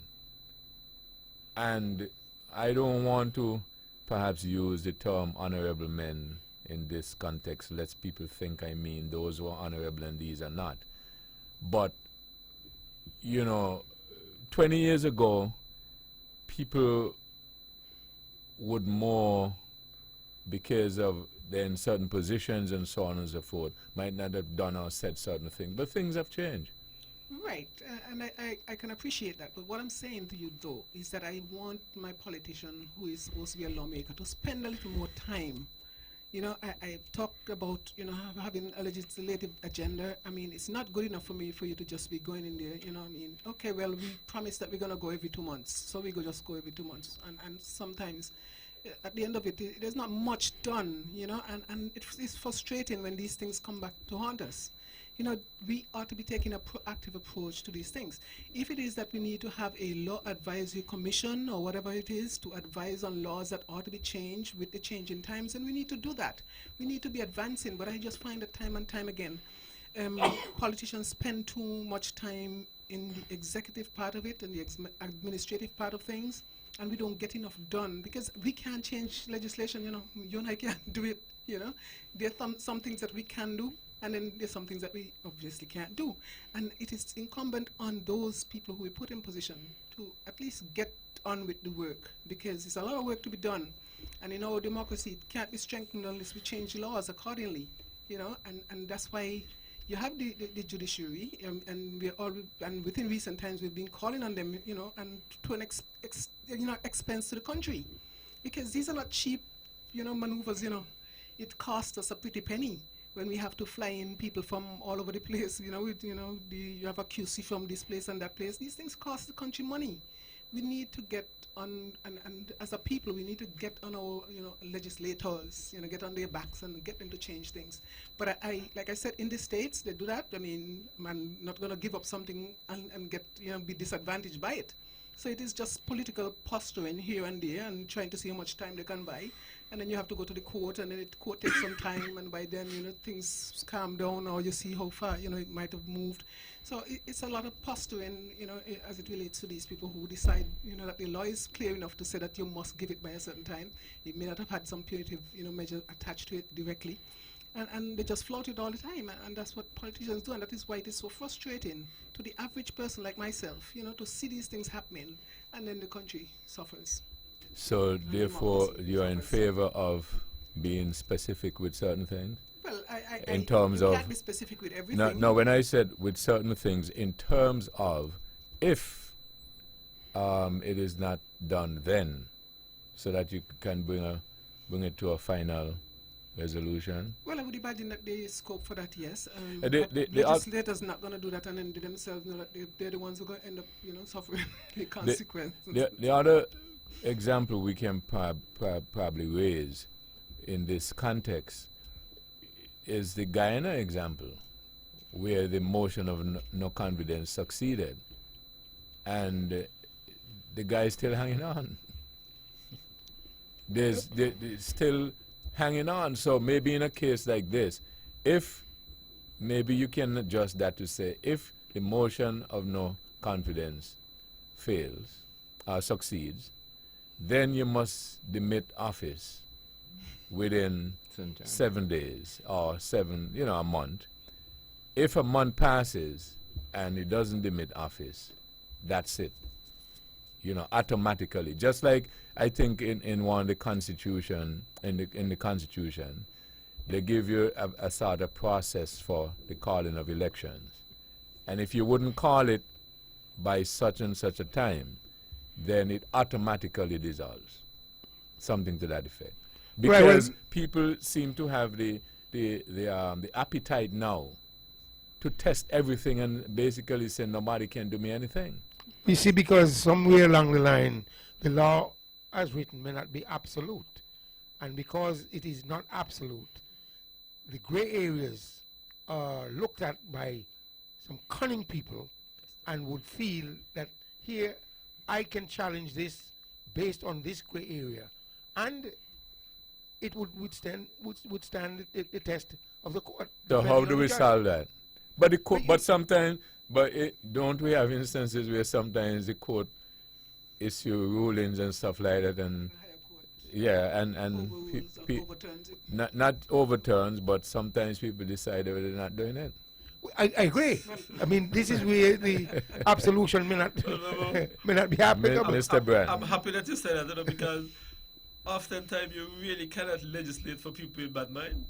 And I don't want to perhaps use the term honorable men in this context, lest people think I mean those who are honorable and these are not. But, 20 years ago, people would more, because of they're in certain positions and so on and so forth, might not have done or said certain things. But things have changed. Right, and I can appreciate that. But what I'm saying to you, though, is that I want my politician, who is supposed to be a lawmaker, to spend a little more time. I talked about, having a legislative agenda. I mean, it's not good enough for you to just be going in there, Okay, well, we promised that we're going to go every 2 months, so we just go every 2 months. And sometimes, at the end of it, there's not much done, and it's frustrating when these things come back to haunt us. We ought to be taking a proactive approach to these things. If it is that we need to have a law advisory commission or whatever it is to advise on laws that ought to be changed with the changing times, then we need to do that. We need to be advancing, but I just find that time and time again, politicians spend too much time in the executive part of it and the administrative part of things, and we don't get enough done because we can't change legislation. You and I can't do it. There are some things that we can do, and then there's some things that we obviously can't do. And it is incumbent on those people who we put in position to at least get on with the work, because there's a lot of work to be done. And in our democracy, it can't be strengthened unless we change laws accordingly. And that's why you have the judiciary, and within recent times we've been calling on them, and to an expense to the country, because these are not cheap, maneuvers. It costs us a pretty penny when we have to fly in people from all over the place. You have a QC from this place and that place. These things cost the country money. We need to get on, and as a people, we need to get on our, legislators, get on their backs and get them to change things. But I like I said, in the States, they do that. I mean, I'm not going to give up something and get, be disadvantaged by it. So it is just political posturing here and there and trying to see how much time they can buy. And then you have to go to the court, and then the court takes some time, and by then, things calm down, or you see how far, it might have moved. So it's a lot of posturing, as it relates to these people who decide, that the law is clear enough to say that you must give it by a certain time. It may not have had some punitive, measure attached to it directly. And they just flout it all the time, and that's what politicians do, and that is why it is so frustrating to the average person like myself, to see these things happening, and then the country suffers. So therefore, you are in favor of being specific with certain things? Well, In terms you of- can't be specific with everything. No, when I said with certain things, in terms of if it is not done then, so that you can bring it to a final resolution. Well, I would imagine that there is scope for that, yes. The- But the- the oth- legislators not going to do that, and then they themselves know that they're the ones who are going to end up, suffering the consequences. The other example we can probably raise in this context is the Guyana example, where the motion of no confidence succeeded, and the guy is still hanging on. They're still hanging on. So maybe in a case like this, if maybe you can adjust that to say, if the motion of no confidence fails or succeeds, then you must demit office within Sometime. 7 days or a month. If a month passes and it doesn't demit office, that's it. Automatically. Just like I think in one of the constitution, in the constitution, they give you a sort of process for the calling of elections. And if you wouldn't call it by such and such a time, then it automatically dissolves. Something to that effect. Because people seem to have the appetite now to test everything and basically say nobody can do me anything. You see, because somewhere along the line, the law as written may not be absolute. And because it is not absolute, the gray areas are looked at by some cunning people and would feel that here I can challenge this based on this gray area. And it would withstand the test of the court. So depending how on do the we judge. solve that? But the court, We- but sometimes, don't we have instances where sometimes the court issue rulings and stuff like that, and The higher court yeah, and overrules or overturns it. not overturns, but sometimes people decide that they're not doing it. I agree. I mean, this is where the absolution may not may not be happening. Mr. Brand. I'm happy that you said that, you know, because oftentimes you really cannot legislate for people with bad mind.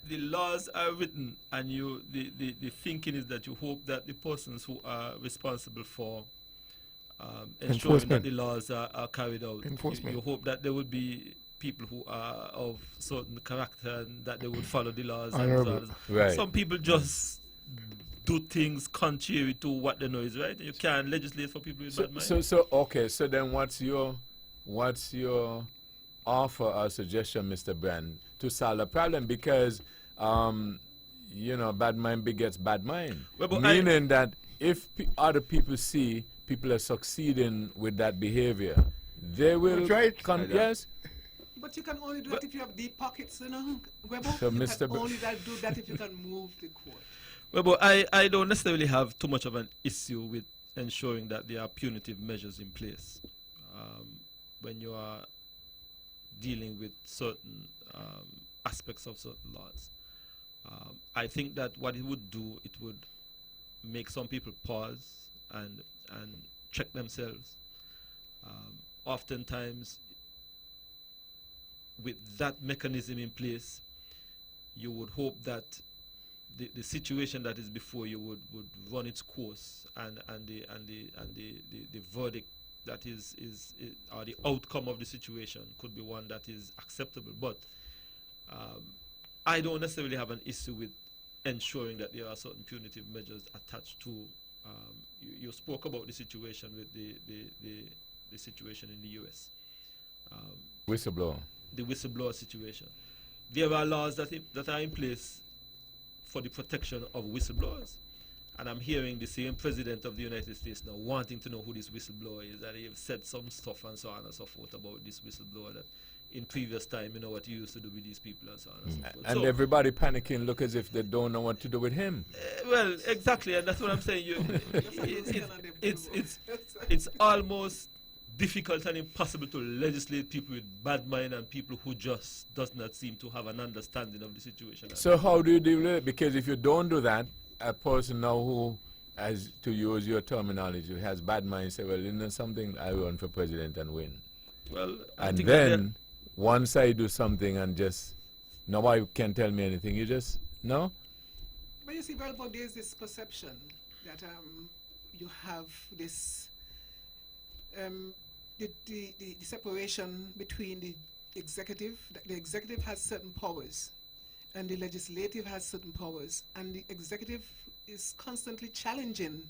The laws are written, and the thinking is that you hope that the persons who are responsible for ensuring that Enforcement. the laws are carried out, Enforcement. you hope that there would be people who are of certain character and that they would follow the laws. And so Honorable. on. Right. Some people just do things contrary to what they know is right. You can't legislate for people with bad mind. So okay. So then, what's your offer or suggestion, Mr. Brand, to solve the problem? Because bad mind begets bad mind. Well, but Meaning that if other people see people are succeeding with that behavior, they will That's right. Yes. But you can only do that if you have deep pockets, you know, Weber. So, you Mr. can Br- only do that if you can move the court. Well, but I don't necessarily have too much of an issue with ensuring that there are punitive measures in place when you are dealing with certain aspects of certain laws. I think that what it would do, it would make some people pause and check themselves. Oftentimes, with that mechanism in place, you would hope that the situation that is before you would run its course, and the verdict that is or the outcome of the situation could be one that is acceptable. But I don't necessarily have an issue with ensuring that there are certain punitive measures attached to. You spoke about the situation with the situation in the U.S. Whistleblower. The whistleblower situation. There are laws that are in place for the protection of whistleblowers. And I'm hearing the same president of the United States now wanting to know who this whistleblower is, that he have said some stuff and so on and so forth about this whistleblower that in previous time, you know, what you used to do with these people and so on and so forth. And So, everybody panicking, look as if they don't know what to do with him. well, exactly, and that's what I'm saying. It's almost difficult and impossible to legislate people with bad mind and people who just does not seem to have an understanding of the situation. So how do you deal with it? Because if you don't do that, a person now who, as to use your terminology, who has bad mind, say, well, you know something, I run for president and win. Well, I And think that then, once I do something and just, nobody can tell me anything, you just, no? But you see, well, but there's this perception that you have this the separation between the executive. The executive has certain powers, and the legislative has certain powers, and the executive is constantly challenging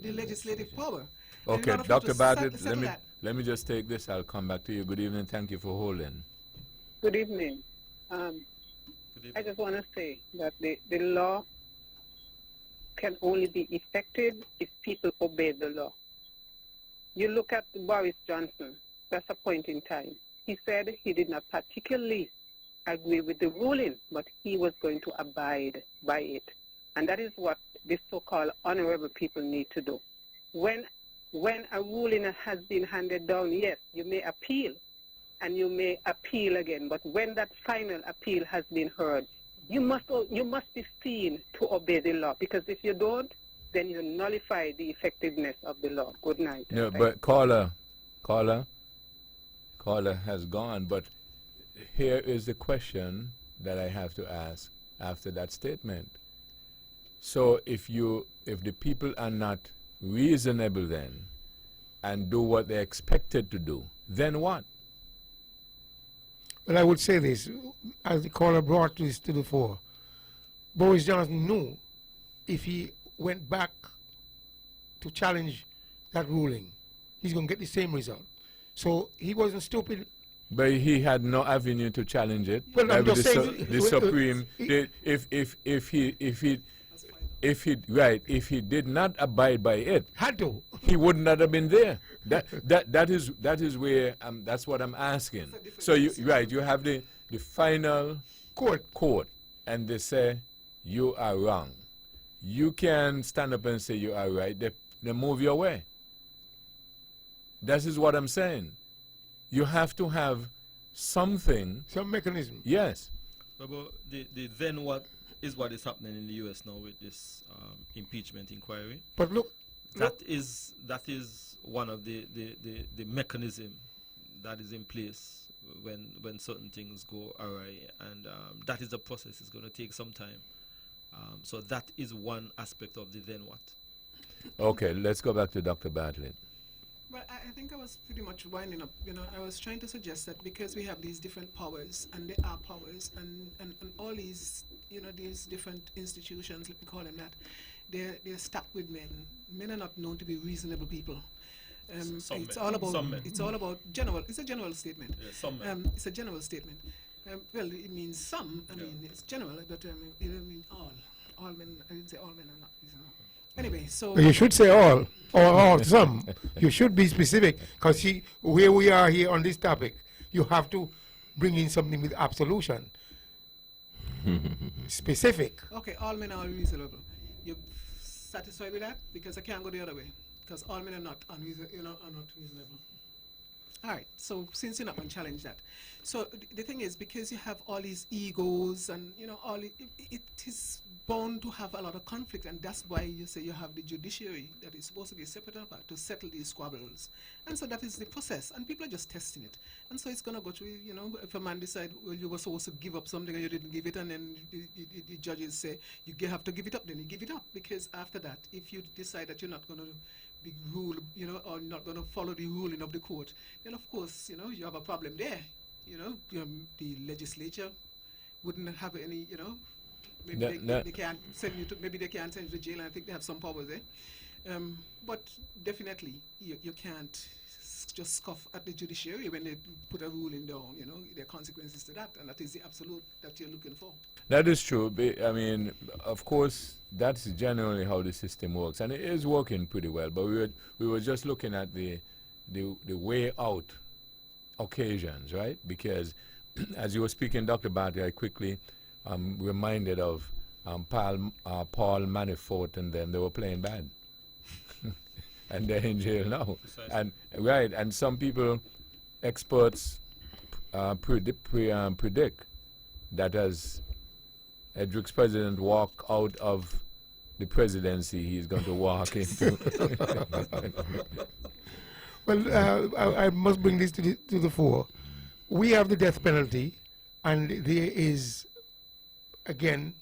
the legislative power. And in Okay, order for Dr. to Bartlett, settle that, let me just take this. I'll come back to you. Good evening. Thank you for holding. Good evening. I just want to say that the law can only be effective if people obey the law. You look at Boris Johnson, that's a point in time. He said he did not particularly agree with the ruling, but he was going to abide by it. And that is what the so-called honorable people need to do. When a ruling has been handed down, yes, you may appeal, and you may appeal again. But when that final appeal has been heard, you must be seen to obey the law, because if you don't, then you nullify the effectiveness of the law. Good night. No, Thank but caller has gone. But here is the question that I have to ask after that statement. So if the people are not reasonable then and do what they're expected to do, then what? Well, I would say this, as the caller brought this to the fore, Boris Johnson knew if he went back to challenge that ruling, he's going to get the same result. So he wasn't stupid. But he had no avenue to challenge it. Well, I'm just saying, The Supreme, if he did not abide by it, had to. he would not have been there. That is where that's what I'm asking. So you have the final court, and they say you are wrong. You can stand up and say you are right. They move your way. That is what I'm saying. You have to have something. Some mechanism. Yes. But the then what is happening in the U.S. now with this impeachment inquiry. But look, That is one of the mechanism that is in place when certain things go awry, and that is a process. It's going to take some time. So that is one aspect of the then what. Okay, let's go back to Dr. Bartlett. Well, I think I was pretty much winding up. I was trying to suggest that because we have these different powers, and they are powers, and all these, these different institutions, let me call them that, they're stacked with men. Men are not known to be reasonable people. It's all about general. It's a general statement. Yeah, some men. It's a general statement. Well, it means some. I mean, it's general, but it doesn't mean all. All men. I didn't say all men are not reasonable. Anyway, so you should say all, or all, some. You should be specific, because where we are here on this topic, you have to bring in something with absolution. Specific. okay, all men are reasonable. You satisfied with that? Because I can't go the other way. Because all men are not reasonable. All right. So since you're not going to challenge that, so the thing is, because you have all these egos and it is bound to have a lot of conflict, and that's why you say you have the judiciary that is supposed to be separate apart to settle these squabbles, and so that is the process, and people are just testing it, and so it's going to go through. If a man decide, well, you were supposed to give up something and you didn't give it, and then the judges say you have to give it up, then you give it up, because after that, if you decide that you're not going to be ruled, or not going to follow the ruling of the court, then of course, you have a problem there. The legislature wouldn't have any, maybe they can't send you to, maybe they can't send you to jail, and I think they have some powers there. But definitely, you can't just scoff at the judiciary when they put a ruling down. There are consequences to that, and that is the absolute that you're looking for. That is true. I mean, of course, that's generally how the system works, and it is working pretty well. But we were just looking at the way out occasions, right? Because as you were speaking, Dr. Barty, I quickly reminded of Paul Manafort and them. They were playing bad. And they're in jail now. Precisely. And some people, experts, predict that as Edrick's president walk out of the presidency, he's going to walk into. Well, I must bring this to the fore. We have the death penalty, and there is, again,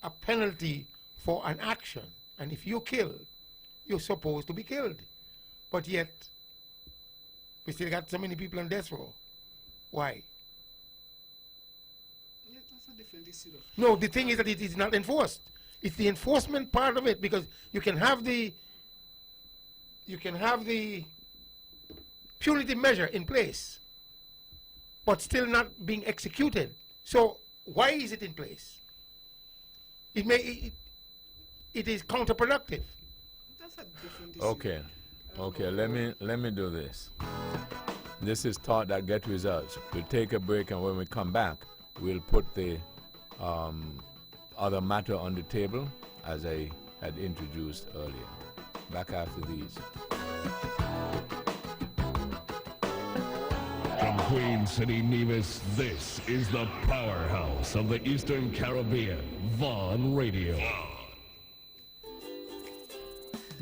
a penalty for an action. And if you kill, you're supposed to be killed. But yet, we still got so many people on death row. Why? Yeah, that's a different issue. No, the thing is that it is not enforced. It's the enforcement part of it, because you can have the punitive measure in place, but still not being executed. So why is it in place? It is counterproductive. That's a different issue. Okay, let me do this. This is thought that get results. We'll take a break, and when we come back, we'll put the other matter on the table as I had introduced earlier. Back after these. From Queen City, Nevis, this is the powerhouse of the Eastern Caribbean, Vaughn Radio.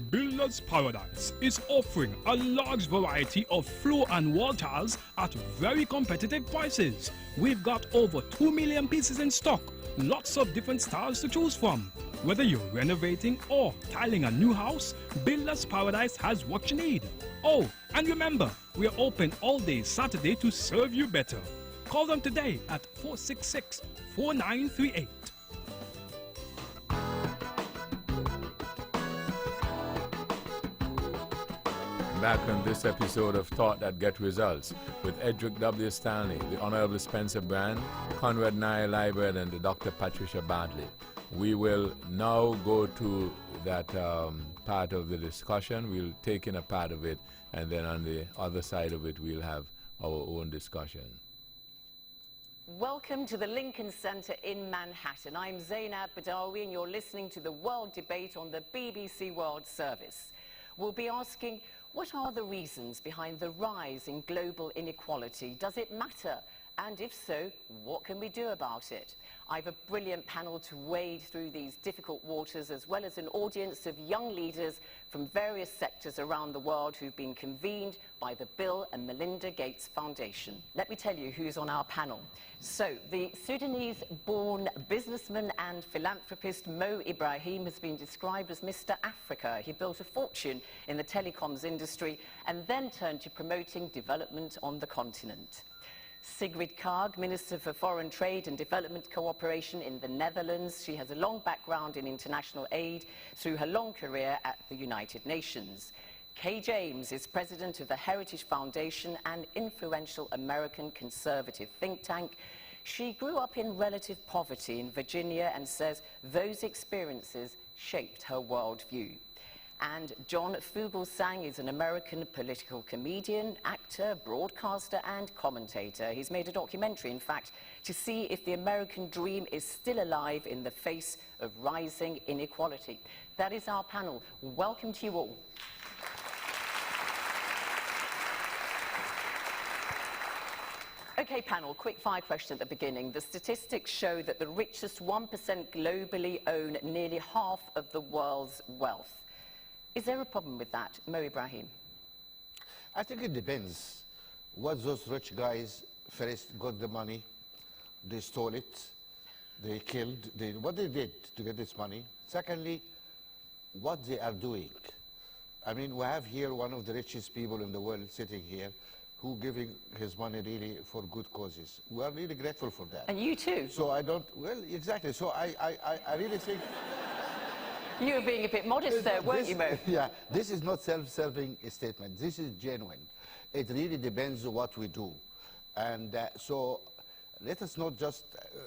Builders Paradise is offering a large variety of floor and wall tiles at very competitive prices. We've got over 2 million pieces in stock, lots of different styles to choose from. Whether you're renovating or tiling a new house, Builders Paradise has what you need. Oh, and remember, we're open all day Saturday to serve you better. Call them today at 466-4938. Back on this episode of Thought That Get Results with Edric W. Stanley, the Honorable Spencer Brand, Conrad Nye Liebert, and the Dr. Patricia Bartley. We will now go to that part of the discussion. We'll take in a part of it, and then on the other side of it, we'll have our own discussion. Welcome to the Lincoln Center in Manhattan. I'm Zainab Badawi, and you're listening to the World Debate on the BBC World Service. We'll be asking, what are the reasons behind the rise in global inequality? Does it matter? And if so, what can we do about it? I have a brilliant panel to wade through these difficult waters, as well as an audience of young leaders from various sectors around the world who've been convened by the Bill and Melinda Gates Foundation. Let me tell you who's on our panel. So, the Sudanese-born businessman and philanthropist Mo Ibrahim has been described as Mr. Africa. He built a fortune in the telecoms industry and then turned to promoting development on the continent. Sigrid Kaag, Minister for Foreign Trade and Development Cooperation in the Netherlands. She has a long background in international aid through her long career at the United Nations. Kay James is president of the Heritage Foundation, an influential American conservative think tank. She grew up in relative poverty in Virginia and says those experiences shaped her worldview. And John Fugelsang is an American political comedian, actor, broadcaster, and commentator. He's made a documentary, in fact, to see if the American dream is still alive in the face of rising inequality. That is our panel. Welcome to you all. Okay, panel, quick fire question at the beginning. The statistics show that the richest 1% globally own nearly half of the world's wealth. Is there a problem with that? Mo Ibrahim. I think it depends. What those rich guys first got the money, they stole it, they killed, what they did to get this money. Secondly, what they are doing. I mean, we have here one of the richest people in the world sitting here who giving his money really for good causes. We are really grateful for that. And you too. So I don't, well, exactly. So I really think... You were being a bit modest there, weren't you, Mo? Yeah, this is not self-serving statement. This is genuine. It really depends on what we do. And so let us not just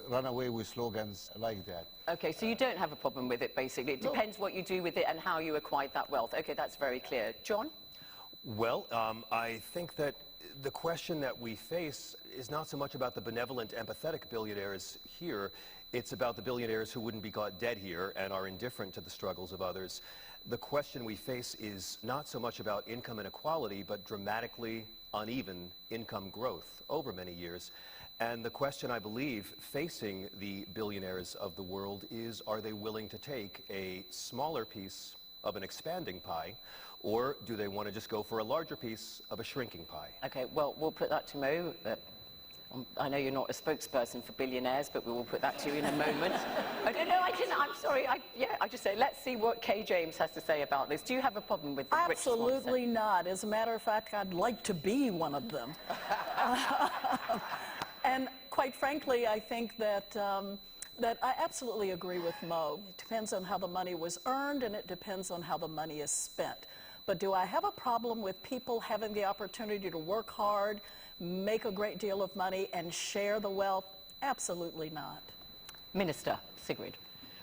run away with slogans like that. Okay, so you don't have a problem with it, basically. It depends what you do with it and how you acquired that wealth. Okay, that's very clear. John? Well, I think that the question that we face is not so much about the benevolent, empathetic billionaires here. It's about the billionaires who wouldn't be caught dead here and are indifferent to the struggles of others. The question we face is not so much about income inequality, but dramatically uneven income growth over many years. And the question, I believe, facing the billionaires of the world is, are they willing to take a smaller piece of an expanding pie, or do they want to just go for a larger piece of a shrinking pie? Okay, well, we'll put that to Mo. I know you're not a spokesperson for billionaires, but we will put that to you in a moment. No, I didn't. I'm sorry. I just say, let's see what Kay James has to say about this. Do you have a problem with the rich sponsor? Absolutely not. As a matter of fact, I'd like to be one of them. And quite frankly, I think that that I absolutely agree with Mo. It depends on how the money was earned, and it depends on how the money is spent. But do I have a problem with people having the opportunity to work hard, make a great deal of money, and share the wealth? Absolutely not. Minister, Sigrid.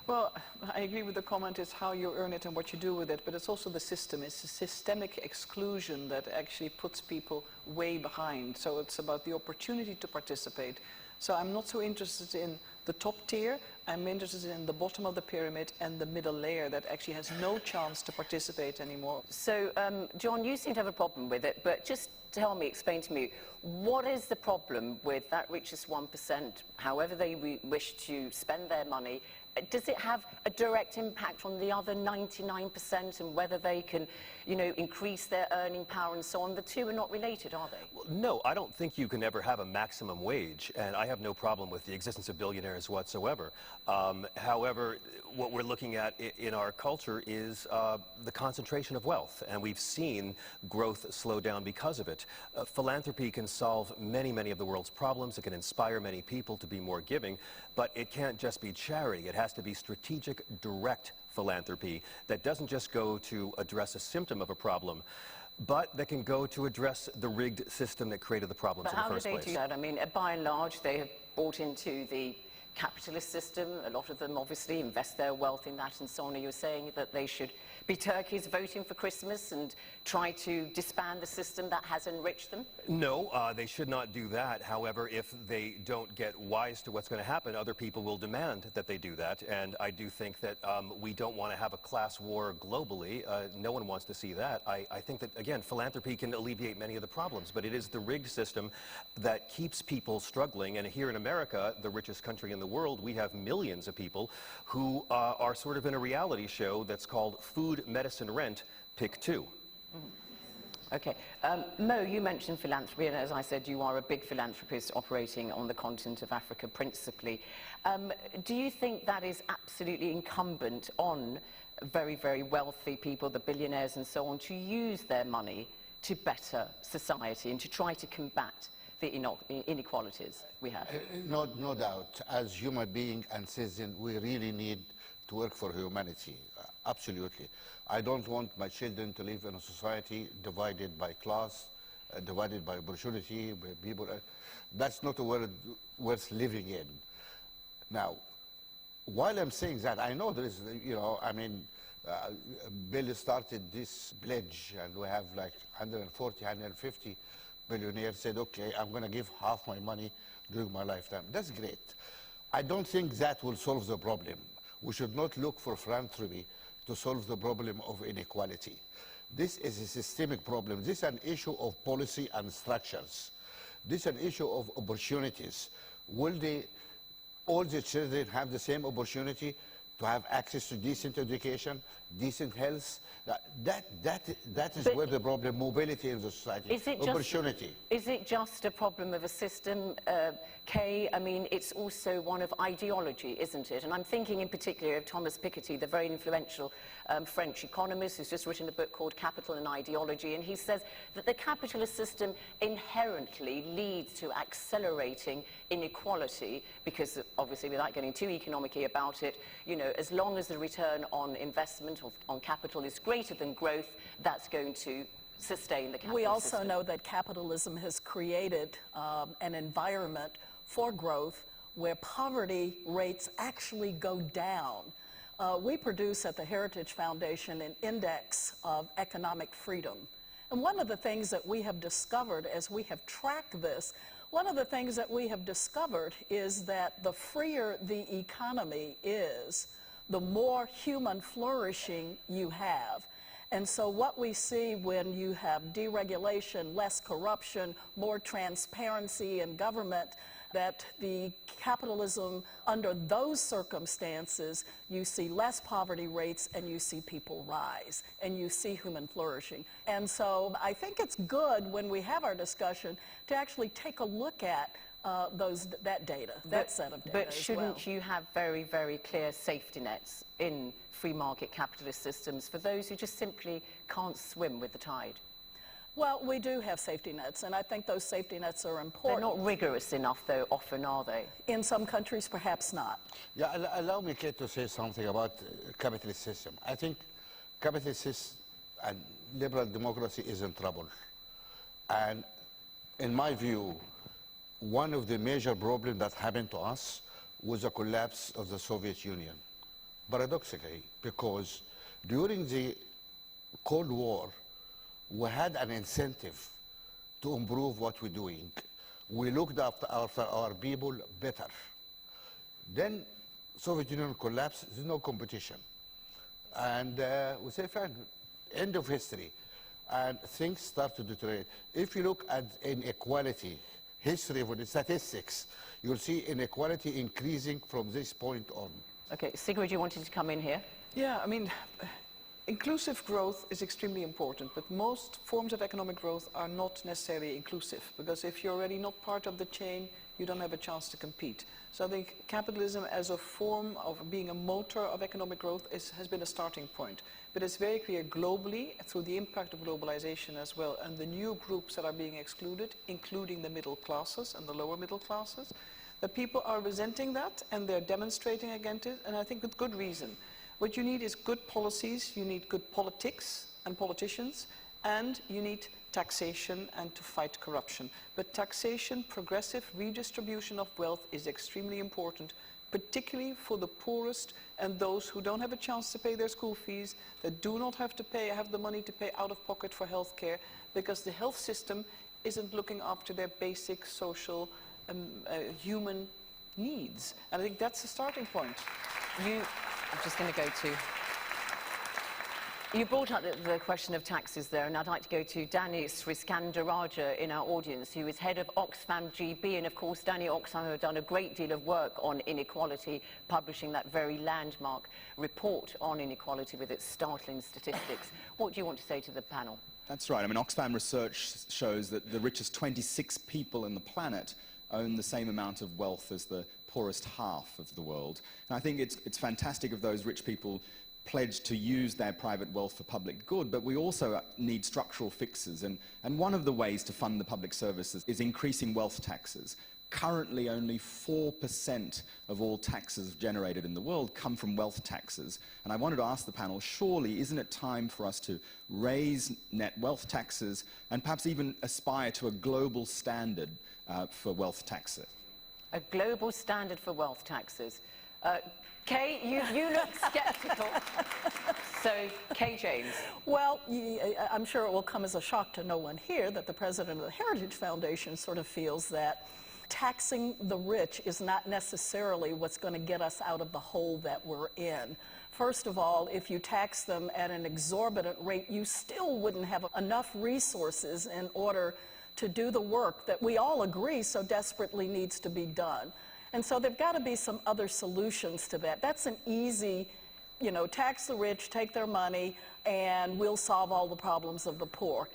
Well, I agree with the comment. It's how you earn it and what you do with it, but it's also the system. It's a systemic exclusion that actually puts people way behind. So it's about the opportunity to participate. So I'm not so interested in the top tier. I'm interested in the bottom of the pyramid and the middle layer that actually has no chance to participate anymore. So, John, you seem to have a problem with it, but just tell me, explain to me, what is the problem with that richest 1%, however they wish to spend their money, does it have a direct impact on the other 99% and whether they can, you know, increase their earning power and so on? The two are not related, are they? Well, no, I don't think you can ever have a maximum wage, and I have no problem with the existence of billionaires whatsoever. However, what we're looking at in our culture is the concentration of wealth, and we've seen growth slow down because of it. Philanthropy can solve many, many of the world's problems. It can inspire many people to be more giving, but it can't just be charity. It has to be strategic, direct philanthropy that doesn't just go to address a symptom of a problem, but that can go to address the rigged system that created the problems in the first place. But how do they do that? I mean, by and large, they have bought into the capitalist system. A lot of them obviously invest their wealth in that and so on. Are you saying that they should be turkeys voting for Christmas and try to disband the system that has enriched them? No, they should not do that. However, if they don't get wise to what's going to happen, other people will demand that they do that. And I do think that we don't want to have a class war globally. No one wants to see that. I think that, again, philanthropy can alleviate many of the problems, but it is the rigged system that keeps people struggling. And here in America, the richest country in the world, we have millions of people who are sort of in a reality show that's called Food, Medicine, Rent, Pick Two. Okay. Mo, you mentioned philanthropy, and as I said, you are a big philanthropist operating on the continent of Africa principally. Do you think that is absolutely incumbent on very, very wealthy people, the billionaires and so on, to use their money to better society and to try to combat the inequalities we have? No doubt. As human beings and citizens, we really need to work for humanity. Absolutely. I don't want my children to live in a society divided by class, divided by opportunity, by people. That's not a world worth living in. Now, while I'm saying that, I know there is, you know, I mean, Bill started this pledge, and we have like 140, 150 billionaires said, okay, I'm going to give half my money during my lifetime. That's great. I don't think that will solve the problem. We should not look for philanthropy to solve the problem of inequality. This is a systemic problem. This is an issue of policy and structures. This is an issue of opportunities. Will all the children have the same opportunity to have access to decent education, decent health? That is where the problem, mobility in the society, opportunity. Is it just a problem of a system, Kay? I mean, it's also one of ideology, isn't it? And I'm thinking in particular of Thomas Piketty, the very influential French economist who's just written a book called Capital and Ideology, and he says that the capitalist system inherently leads to accelerating inequality because, obviously, without getting too economic-y about it, you know, as long as the return on investment on capital is greater than growth, that's going to sustain the capitalist We also system. know that capitalism has created an environment for growth where poverty rates actually go down. We produce at the Heritage Foundation an index of economic freedom. And one of the things that we have discovered as we have tracked this, one of the things that we have discovered is that the freer the economy is, the more human flourishing you have. And so what we see when you have deregulation, less corruption, more transparency in government, that the capitalism, under those circumstances, you see less poverty rates and you see people rise and you see human flourishing. And so I think it's good when we have our discussion to actually take a look at that data, that set of data. But shouldn't you have very, very clear safety nets in free market capitalist systems for those who just simply can't swim with the tide? Well, we do have safety nets, and I think those safety nets are important. They're not rigorous enough, though, often, are they? In some countries, perhaps not. Yeah, allow me, Kate, to say something about capitalist system. I think capitalist system and liberal democracy is in trouble. And in my view, one of the major problems that happened to us was the collapse of the Soviet Union. Paradoxically, because during the Cold War, we had an incentive to improve what we're doing. We looked after our people better. Then Soviet Union collapsed, there's no competition. And we say, fine, end of history. And things start to deteriorate. If you look at inequality, history of the statistics, you'll see inequality increasing from this point on. Okay, Sigrid, you wanted to come in here. Yeah, I mean, inclusive growth is extremely important, but most forms of economic growth are not necessarily inclusive, because if you're already not part of the chain, you don't have a chance to compete. So I think capitalism as a form of being a motor of economic growth has been a starting point. But it's very clear globally, through the impact of globalization as well, and the new groups that are being excluded, including the middle classes and the lower middle classes, that people are resenting that and they're demonstrating against it, and I think with good reason. What you need is good policies, you need good politics and politicians, and you need taxation and to fight corruption. But taxation, progressive redistribution of wealth is extremely important, particularly for the poorest and those who don't have a chance to pay their school fees, that do not have the money to pay out of pocket for health care, because the health system isn't looking after their basic social human needs. And I think that's the starting point. I'm just going to go to... You brought up the question of taxes there, and I'd like to go to Danny Sriskandaraja in our audience, who is head of Oxfam GB. And of course, Danny, Oxfam have done a great deal of work on inequality, publishing that very landmark report on inequality with its startling statistics. What do you want to say to the panel? That's right. I mean, Oxfam research shows that the richest 26 people in the planet own the same amount of wealth as the poorest half of the world. And I think it's fantastic if those rich people pledge to use their private wealth for public good, but we also need structural fixes. And one of the ways to fund the public services is increasing wealth taxes. Currently, only 4% of all taxes generated in the world come from wealth taxes. And I wanted to ask the panel, surely isn't it time for us to raise net wealth taxes and perhaps even aspire to a global standard for wealth taxes? A global standard for wealth taxes. Kay, you look sceptical. So, Kay James. Well, I'm sure it will come as a shock to no one here that the president of the Heritage Foundation sort of feels that taxing the rich is not necessarily what's going to get us out of the hole that we're in. First of all, if you tax them at an exorbitant rate, you still wouldn't have enough resources in order to do the work that we all agree so desperately needs to be done. And so there've got to be some other solutions to that. That's an easy, tax the rich, take their money, and we'll solve all the problems of the poor.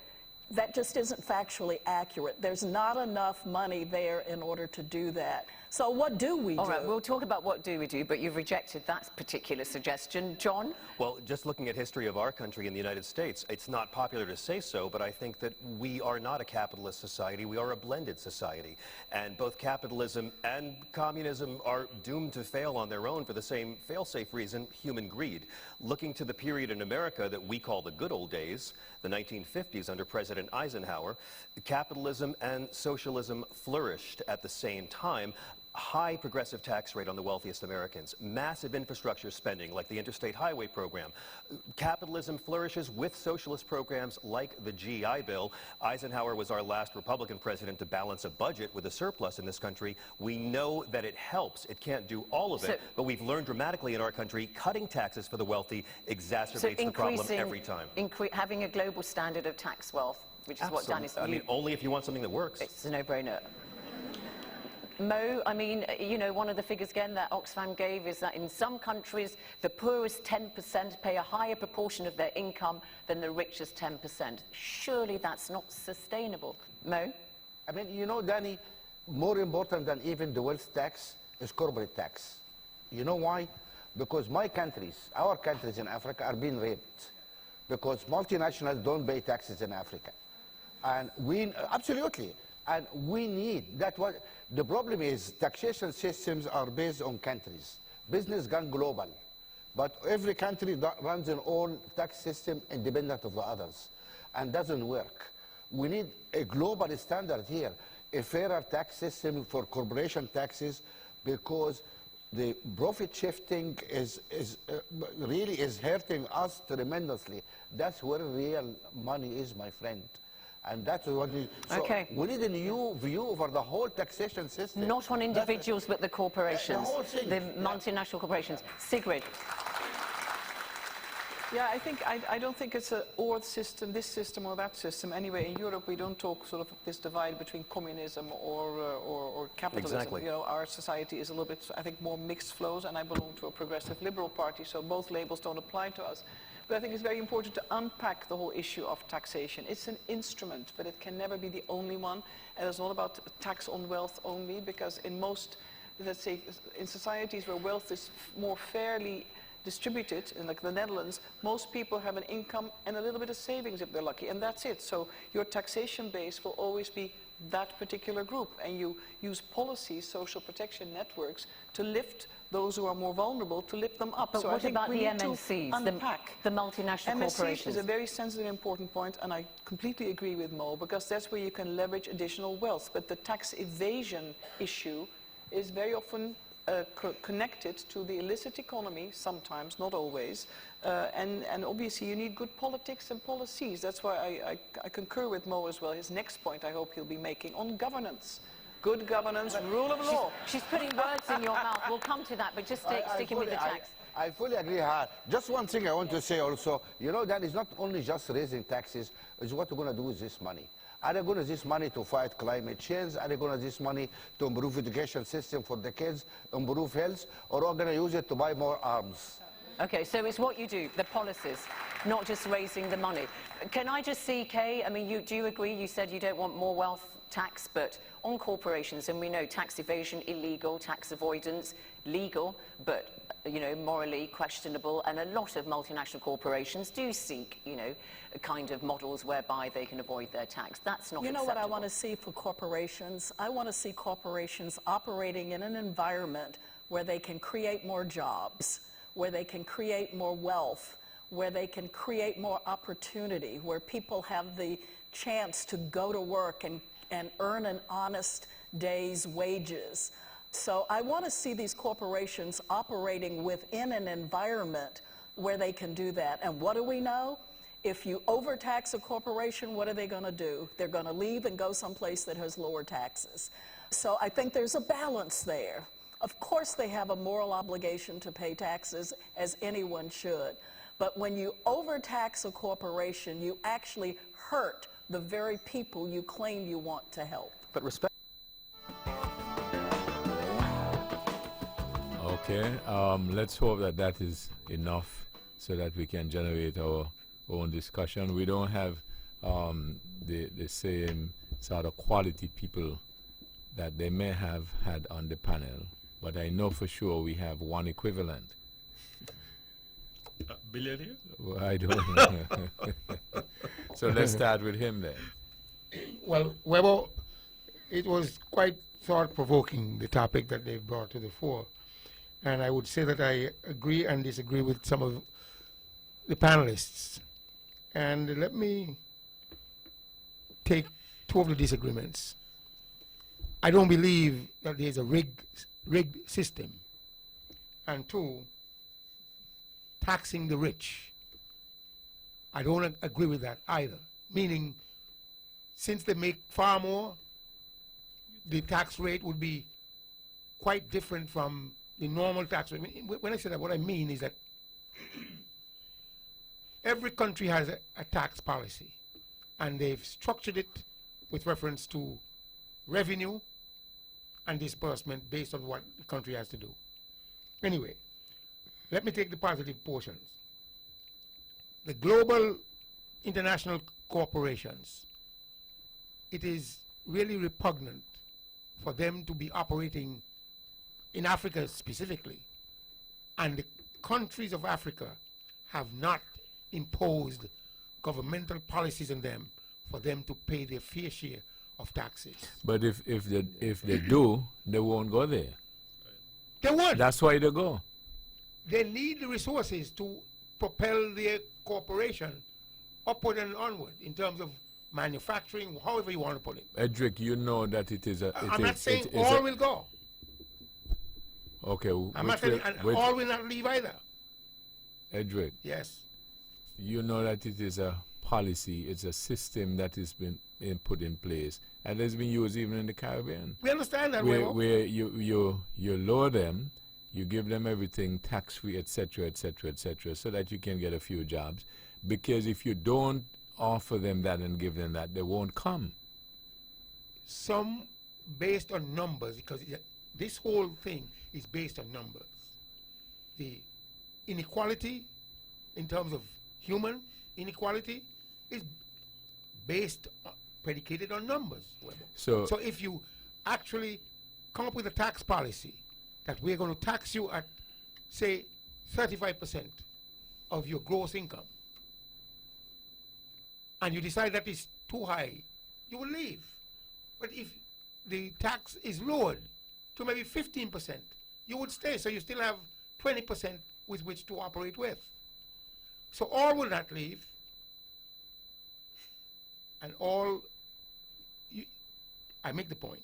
That just isn't factually accurate. There's not enough money there in order to do that. So what do we do? All right, we'll talk about what do we do, but you've rejected that particular suggestion. John? Well, just looking at history of our country in the United States, it's not popular to say so, but I think that we are not a capitalist society. We are a blended society. And both capitalism and communism are doomed to fail on their own for the same fail-safe reason, human greed. Looking to the period in America that we call the good old days, the 1950s under President Eisenhower, capitalism and socialism flourished at the same time. High progressive tax rate on the wealthiest Americans, massive infrastructure spending like the Interstate Highway Program. Capitalism flourishes with socialist programs like the GI Bill. Eisenhower was our last Republican president to balance a budget with a surplus in this country. We know that it helps. It can't do all of it, but we've learned dramatically in our country, cutting taxes for the wealthy exacerbates the problem every time. Having a global standard of tax wealth, which is what Danny's... I mean, only if you want something that works. It's a no-brainer. Mo, I mean, one of the figures again that Oxfam gave is that in some countries, the poorest 10% pay a higher proportion of their income than the richest 10%. Surely that's not sustainable. Mo? I mean, Danny, more important than even the wealth tax is corporate tax. You know why? Because our countries in Africa are being raped. Because multinationals don't pay taxes in Africa. And absolutely. And we need that. The problem is taxation systems are based on countries. Business gone global. But every country runs its own tax system independent of the others. And doesn't work. We need a global standard here, a fairer tax system for corporation taxes, because the profit shifting really is hurting us tremendously. That's where real money is, my friend. And that's what we need a new view over the whole taxation system. Not on individuals, but the corporations, the multinational corporations. Sigrid. Yeah, I don't think it's a or system, this system or that system. Anyway, in Europe we don't talk sort of this divide between communism or capitalism. Exactly. You know, our society is a little bit, I think, more mixed flows, and I belong to a progressive liberal party, so both labels don't apply to us. But I think it's very important to unpack the whole issue of taxation. It's an instrument, but it can never be the only one. And it's not about tax on wealth only, because in most, let's say, in societies where wealth is more fairly distributed, in like the Netherlands, most people have an income and a little bit of savings if they're lucky, and that's it. So your taxation base will always be that particular group, and you use policies, social protection networks, to lift those who are more vulnerable, to lift them up. But so what I think about we the need to MNCs, unpack. the multinational MNCs corporations? is a very sensitive, important point, and I completely agree with Mo, because that's where you can leverage additional wealth. But the tax evasion issue is very often connected to the illicit economy, sometimes, not always, and obviously you need good politics and policies. That's why I concur with Mo as well. His next point I hope he'll be making on governance. Good governance, rule of law. She's putting words in your mouth. We'll come to that, but just sticking with the tax. I fully agree, Har. Just one thing I want to say also, you know, that is not only just raising taxes, it's what we're going to do with this money. Are they going to use this money to fight climate change? Are they going to use this money to improve education system for the kids, improve health, or are they going to use it to buy more arms? Okay, so it's what you do, the policies, not just raising the money. Can I just see, Kay, I mean, do you agree? You said you don't want more wealth tax, but on corporations, and we know tax evasion, illegal, tax avoidance, legal, but, you know, morally questionable, and a lot of multinational corporations do seek, you know, kind of models whereby they can avoid their tax. That's not acceptable. You know what I want to see for corporations? I want to see corporations operating in an environment where they can create more jobs, where they can create more wealth, where they can create more opportunity, where people have the chance to go to work and earn an honest day's wages. So I want to see these corporations operating within an environment where they can do that. And what do we know? If you overtax a corporation, what are they going to do? They're going to leave and go someplace that has lower taxes. So I think there's a balance there. Of course they have a moral obligation to pay taxes, as anyone should. But when you overtax a corporation, you actually hurt the very people you claim you want to help. But respect. Okay, let's hope that that is enough so that we can generate our own discussion. We don't have the same sort of quality people that they may have had on the panel, but I know for sure we have one equivalent. Billionaire? Well, I don't know. So let's start with him then. Well, Weber, it was quite thought-provoking, the topic that they brought to the fore. And I would say that I agree and disagree with some of the panelists. And let me take two of the disagreements. I don't believe that there's a rigged system. And two, taxing the rich. I don't agree with that either. Meaning, since they make far more, the tax rate would be quite different from the normal tax rate. When I say that, what I mean is that every country has a tax policy, and they've structured it with reference to revenue and disbursement based on what the country has to do. Anyway, let me take the positive portions. The global international corporations, it is really repugnant for them to be operating in Africa specifically, and the countries of Africa have not imposed governmental policies on them for them to pay their fair share of taxes. But if they do, they won't go there. They won't. That's why they go. They need the resources to propel their corporation upward and onward in terms of manufacturing, however you want to put it. Edric, you know that it is a... I'm not saying all will go. Okay. I'm not saying all will not leave either. Edric. Yes. You know that it is a policy, it's a system that has been put in place and has been used even in the Caribbean. We understand that. Where you lower them, You give them everything tax-free, etc., etc., etc., so that you can get a few jobs. Because if you don't offer them that and give them that, they won't come. Some based on numbers, because this whole thing is based on numbers. The inequality in terms of human inequality is based, predicated on numbers. So if you actually come up with a tax policy that we're going to tax you at, say, 35% of your gross income, and you decide that is too high, you will leave. But if the tax is lowered to maybe 15%, you would stay, so you still have 20% with which to operate with. So all will not leave, and all, I make the point,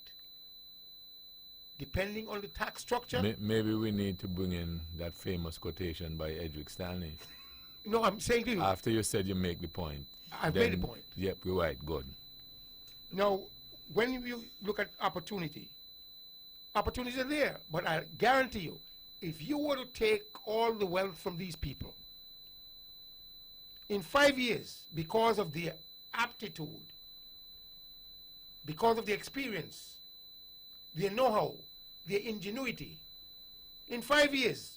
depending on the tax structure. Maybe we need to bring in that famous quotation by Edric Stanley. No, I'm saying to you. After you said you make the point. I've made the point. Yep, you're right, good. Now, when you look at opportunity, opportunities are there, but I guarantee you, if you were to take all the wealth from these people, in 5 years, because of the aptitude, because of the experience, their know-how, their ingenuity, in 5 years,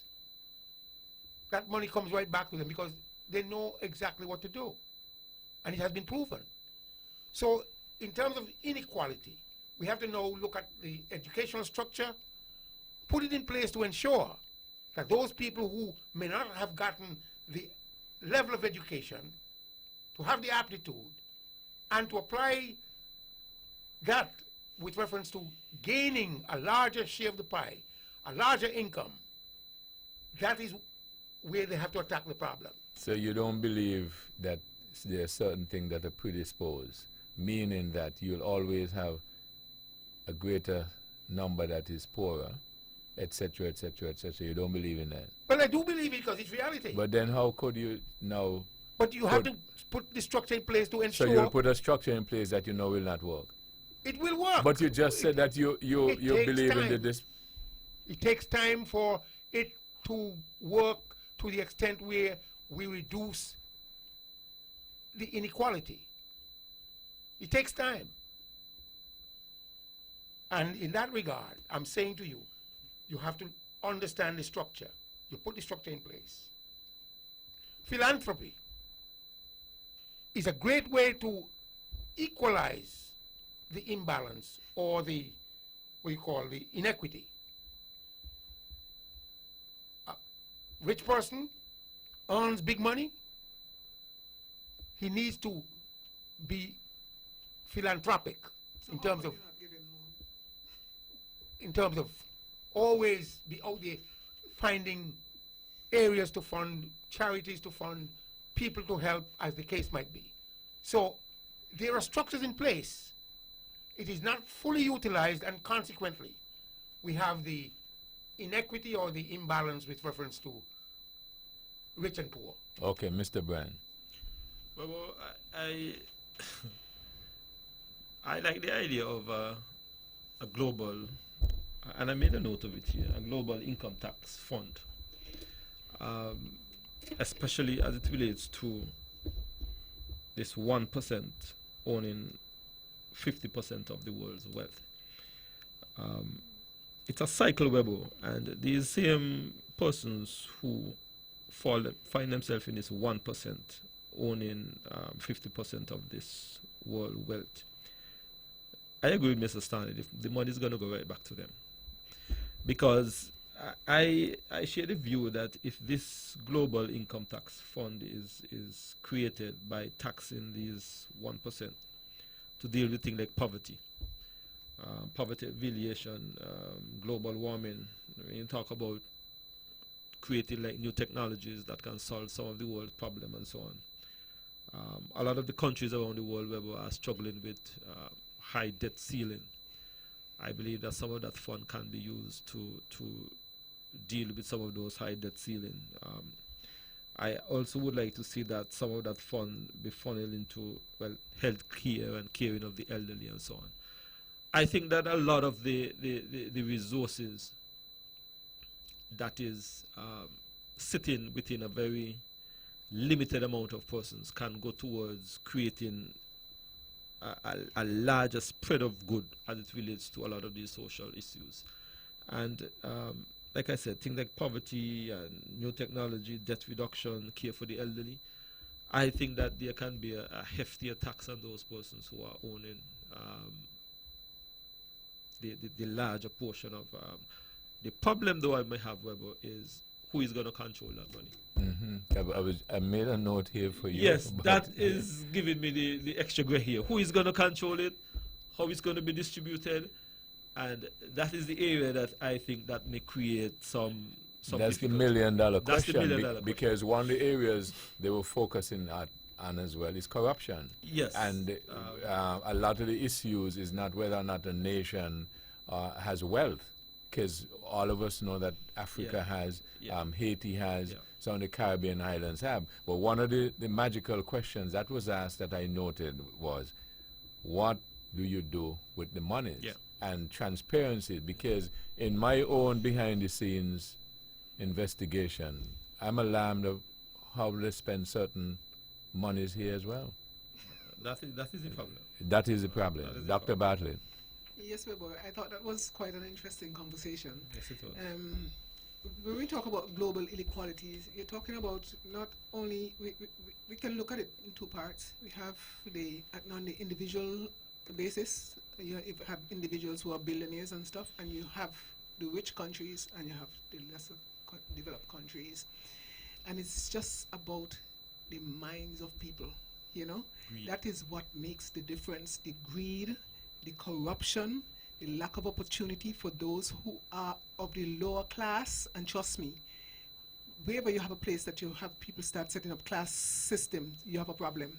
that money comes right back to them because they know exactly what to do. And it has been proven. So in terms of inequality, we have to now look at the educational structure, put it in place to ensure that those people who may not have gotten the level of education, to have the aptitude, and to apply that with reference to gaining a larger share of the pie, a larger income, that is where they have to attack the problem. So you don't believe that there are certain things that are predisposed, meaning that you'll always have a greater number that is poorer, etc., etc., etc. You don't believe in that? Well, I do believe it because it's reality. But then how could you now... But you have to put the structure in place to ensure... So you'll put a structure in place that you know will not work? It will work. But you just said that you believe in this... It takes time for it to work to the extent where we reduce the inequality. It takes time. And in that regard, I'm saying to you, you have to understand the structure. You put the structure in place. Philanthropy is a great way to equalize the imbalance or the, what you call the inequity. A rich person earns big money. He needs to be philanthropic in terms of always be out there finding areas to fund, charities to fund, people to help, as the case might be. So there are structures in place. It is not fully utilized, and consequently, we have the inequity or the imbalance with reference to rich and poor. Okay, Mr. Brand. Well, I like the idea of a global, and I made a note of it here, a global income tax fund, especially as it relates to this 1% owning 50% of the world's wealth. It's a cycle, Webo, and these same persons who find themselves in this 1% owning 50% of this world wealth. I agree with Mr. Stanley. The money is going to go right back to them, because I share the view that if this global income tax fund is created by taxing these 1% to deal with things like poverty, poverty alleviation, global warming, when you talk about creating like new technologies that can solve some of the world's problems and so on. A lot of the countries around the world are struggling with high debt ceiling. I believe that some of that fund can be used to deal with some of those high debt ceiling. I also would like to see that some of that fund be funneled into, well, health care and caring of the elderly and so on. I think that a lot of the resources that is sitting within a very limited amount of persons can go towards creating a larger spread of good as it relates to a lot of these social issues. And like I said, things like poverty and new technology, debt reduction, care for the elderly, I think that there can be a heftier tax on those persons who are owning the larger portion of the problem, though I may have, Weber, is who is going to control that money. I made a note here for you. Yes, that is giving me the extra gray here. Who is going to control it? How it's going to be distributed? And that is the area that I think that may create some That's the difficulty. $1,000,000 That's the question. $1,000,000 Because one of the areas they were focusing on as well is corruption. Yes. And a lot of the issues is not whether or not a nation has wealth, because all of us know that Africa has, Haiti has, some of the Caribbean islands have. But one of the magical questions that was asked that I noted was, what do you do with the monies? Yeah. And transparency, because in my own behind-the-scenes investigation, I'm alarmed of how they spend certain monies here as well. That is the problem. That is the problem. Dr. Bartlett. Yes, Weber, I thought that was quite an interesting conversation. Yes, it was. When we talk about global inequalities, you're talking about not only, we can look at it in two parts. We have on the individual basis, you have individuals who are billionaires and stuff, and you have the rich countries and you have the lesser developed countries. And it's just about the minds of people, you know? Greed. That is what makes the difference, the greed, the corruption, the lack of opportunity for those who are of the lower class. And trust me, wherever you have a place that you have people start setting up class systems, you have a problem.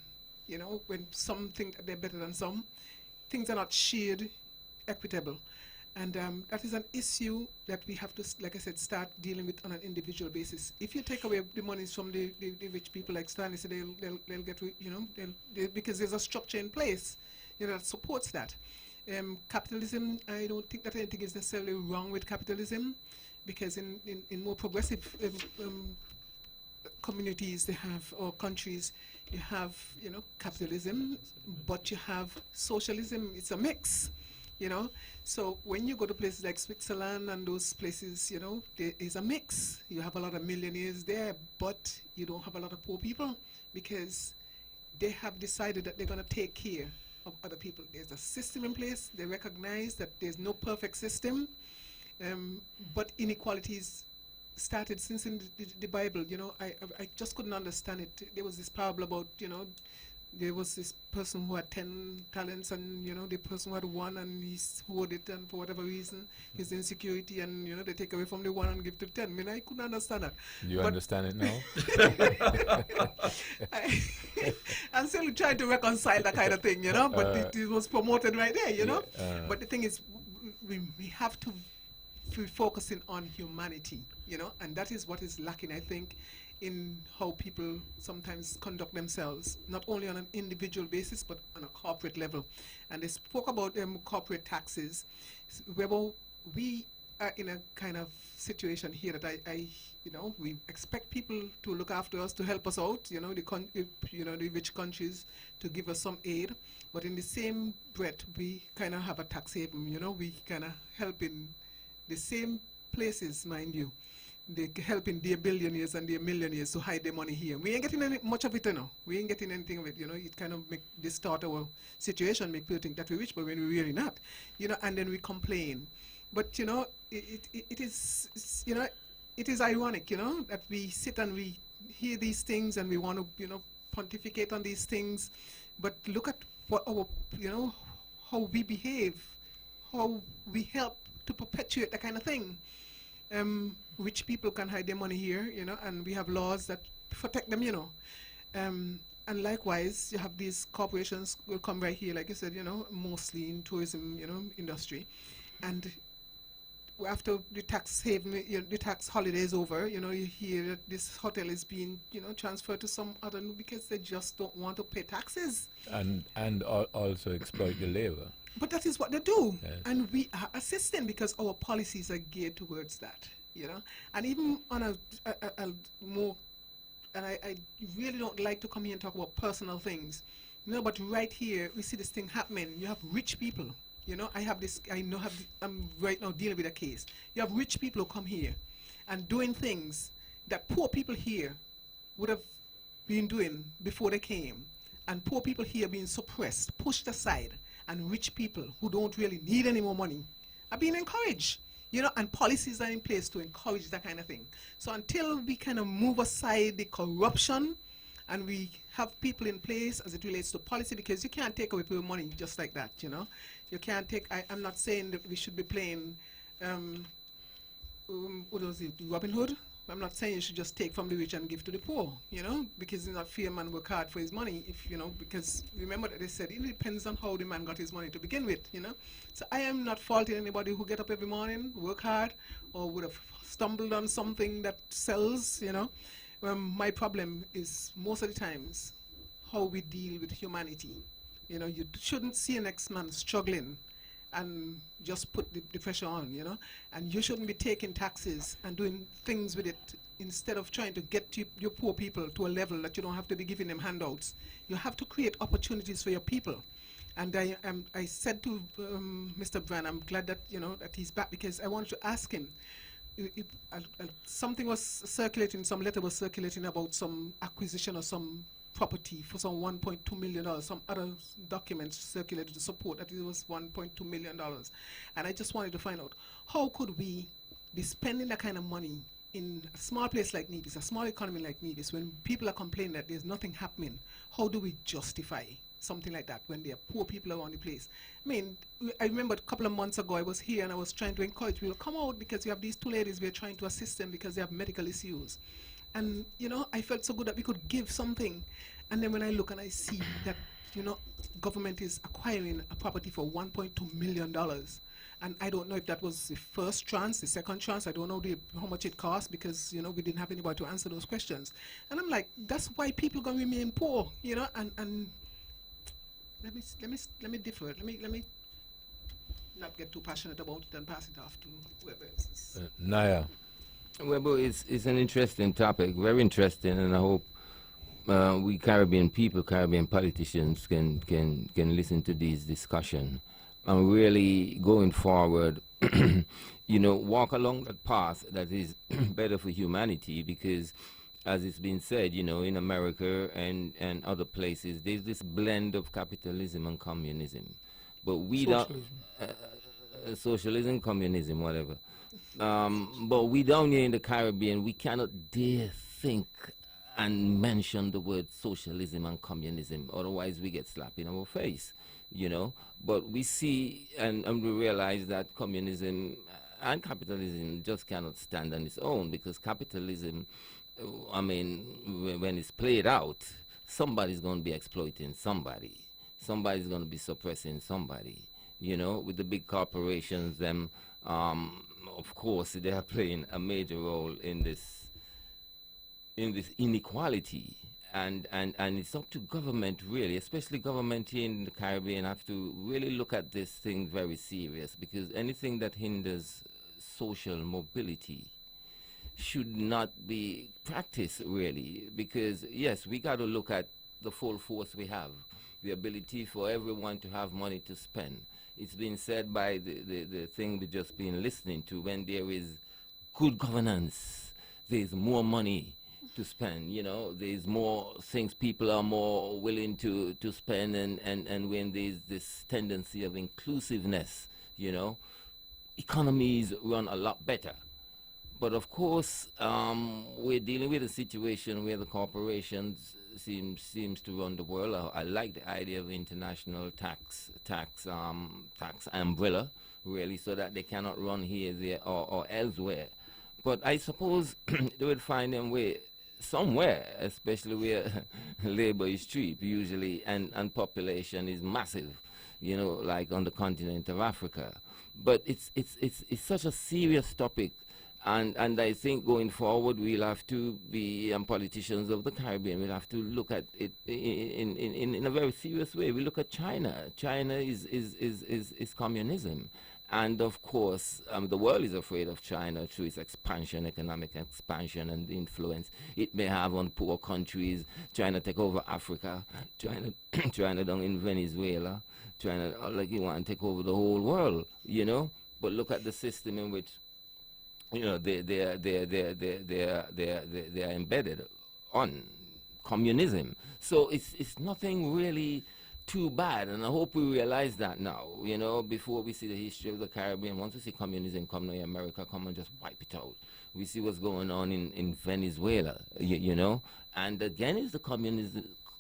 You know, when some think they're better than some, things are not shared equitable. And that is an issue that we have to, like I said, start dealing with on an individual basis. If you take away the monies from the rich people, like Stanley said, they'll get, you know, because there's a structure in place, you know, that supports that. Capitalism, I don't think that anything is necessarily wrong with capitalism, because in more progressive communities they have, or countries, you have, you know, capitalism, but you have socialism. It's a mix, you know. So when you go to places like Switzerland and those places, you know, there is a mix. You have a lot of millionaires there, but you don't have a lot of poor people, because they have decided that they're going to take care of other people. There's a system in place. They recognize that there's no perfect system, but inequalities started since in the Bible. You know, I just couldn't understand it. There was this parable about, you know, there was this person who had 10 talents, and, you know, the person who had 1 and he hoarded it, and for whatever reason, his insecurity, and, you know, they take away from the 1 and give to 10. I mean, I couldn't understand that. You understand it now? I'm still trying to reconcile that kind of thing, you know, but it was promoted right there, you know. But the thing is, we have to be focusing on humanity, you know, and that is what is lacking, I think, in how people sometimes conduct themselves, not only on an individual basis, but on a corporate level. And they spoke about corporate taxes. Well, we are in a kind of situation here that you know, we expect people to look after us, to help us out, you know, the rich countries to give us some aid, but in the same breath, we kind of have a tax haven, you know, we kind of help in the same places, mind you. They helping their billionaires and their millionaires to hide their money here. We ain't getting much of it, you know. We ain't getting anything of it, you know. It kind of distort our situation, make people think that we're rich, but when we're really not, you know. And then we complain, but you know, it is, you know, it is ironic, you know, that we sit and we hear these things and we want to, you know, pontificate on these things, but look at what our, you know, how we behave, how we help to perpetuate that kind of thing. Rich people can hide their money here, you know, and we have laws that protect them, you know. And likewise, you have these corporations will come right here, like you said, you know, mostly in tourism, you know, industry. And after the tax haven, you know, the tax holiday is over, you know, you hear that this hotel is being, you know, transferred to some other, because they just don't want to pay taxes. And also exploit the labor. But that is what they do. Yes. And we are assisting because our policies are geared towards that. you know. And even on a more, and I really don't like to come here and talk about personal things, you know, but right here we see this thing happening. You have rich people, you know. I'm right now dealing with a case. You have rich people who come here and doing things that poor people here would have been doing before they came, and poor people here being suppressed, pushed aside, and rich people who don't really need any more money are being encouraged, you know, and policies are in place to encourage that kind of thing. So until we kind of move aside the corruption and we have people in place as it relates to policy, because you can't take away people's money just like that, you know. You can't take, I'm not saying that we should be playing, what was it, Robin Hood? I'm not saying you should just take from the rich and give to the poor, you know, because it's not fair man work hard for his money, if, you know, because remember that they said it depends on how the man got his money to begin with, you know. So I am not faulting anybody who get up every morning, work hard, or would have stumbled on something that sells, you know. My problem is most of the times how we deal with humanity. You know, you shouldn't see a next man struggling and just put the pressure on, you know. And you shouldn't be taking taxes and doing things with it instead of trying to get your poor people to a level that you don't have to be giving them handouts. You have to create opportunities for your people. And I said to Mr. Brand, I'm glad that, you know, that he's back, because I wanted to ask him, something was circulating, some letter was circulating about some acquisition of some property for some $1.2 million. Some other documents circulated to support that it was $1.2 million. And I just wanted to find out, how could we be spending that kind of money in a small place like Nevis, a small economy like Nevis, when people are complaining that there's nothing happening? How do we justify something like that when there are poor people around the place? I mean, I remember a couple of months ago I was here and I was trying to encourage people to come out, because you have these two ladies, we're trying to assist them because they have medical issues. And, you know, I felt so good that we could give something. And then when I look and I see that, you know, government is acquiring a property for $1.2 million. And I don't know if that was the first tranche, the second tranche. I don't know how much it cost, because, you know, we didn't have anybody to answer those questions. And I'm like, that's why people going to remain poor, you know. And let me differ. Let me not get too passionate about it and pass it off to whoever else. Naya. Well, it's an interesting topic, very interesting, and I hope we Caribbean people, Caribbean politicians can listen to these discussions and really going forward, you know, walk along that path that is better for humanity, because as it's been said, you know, in America and other places, there's this blend of capitalism and communism. But we don't, socialism, communism, whatever. But we down here in the Caribbean, we cannot dare think and mention the word socialism and communism, otherwise we get slapped in our face, you know. But we see and we realize that communism and capitalism just cannot stand on its own, because capitalism, I mean, when it's played out, somebody's going to be exploiting somebody. Somebody's going to be suppressing somebody, you know. With the big corporations, them, of course, they are playing a major role in this inequality, and it's up to government, really, especially government here in the Caribbean, have to really look at this thing very serious, because anything that hinders social mobility should not be practiced, really, because yes, we got to look at the full force we have, the ability for everyone to have money to spend. It's been said by the thing we've just been listening to, when there is good governance, there's more money to spend, you know, there's more things, people are more willing to spend, and when there's this tendency of inclusiveness, you know, economies run a lot better. But of course, we're dealing with a situation where the corporations seems to run the world. I like the idea of international tax umbrella, really, so that they cannot run here, there, or elsewhere. But I suppose they would find them way somewhere, especially where labor is cheap usually, and population is massive, you know, like on the continent of Africa. But it's such a serious topic, and I think going forward we'll have to be, politicians of the Caribbean, we'll have to look at it in a very serious way. We look at China. China is communism, And of course, the world is afraid of China through its expansion, economic expansion, and the influence it may have on poor countries. China take over Africa, China down in Venezuela, China like you want to take over the whole world, you know. But look at the system in which, you know, they are embedded on communism. So it's nothing really too bad, and I hope we realize that now, you know, before we see the history of the Caribbean. Once we see communism come to America, come and just wipe it out. We see what's going on in Venezuela, you know, and again, it's the communist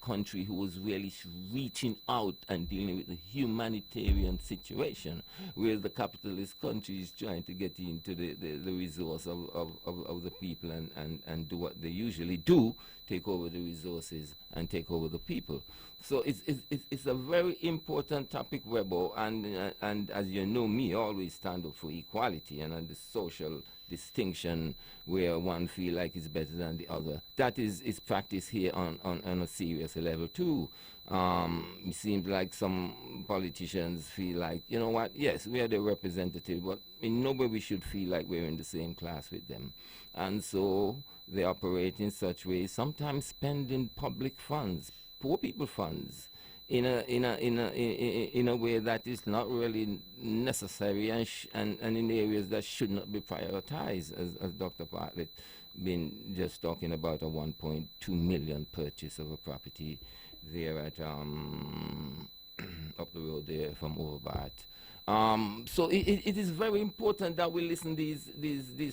country who was really reaching out and dealing with the humanitarian situation, whereas the capitalist country is trying to get into the resource of the people and do what they usually do, take over the resources and take over the people. So it's a very important topic, Webo, and as you know me, I always stand up for equality and the social distinction where one feel like it's better than the other. That is practiced here on a serious level too. It seems like some politicians feel like, you know what, yes, we are the representative, but in no way we should feel like we're in the same class with them. And so they operate in such ways, sometimes spending public funds, poor people funds, in a way that is not really necessary and in areas that should not be prioritized, as Dr. Bartlett been just talking about, a 1.2 million purchase of a property there at up the road there from Overbart. So it is very important that we listen these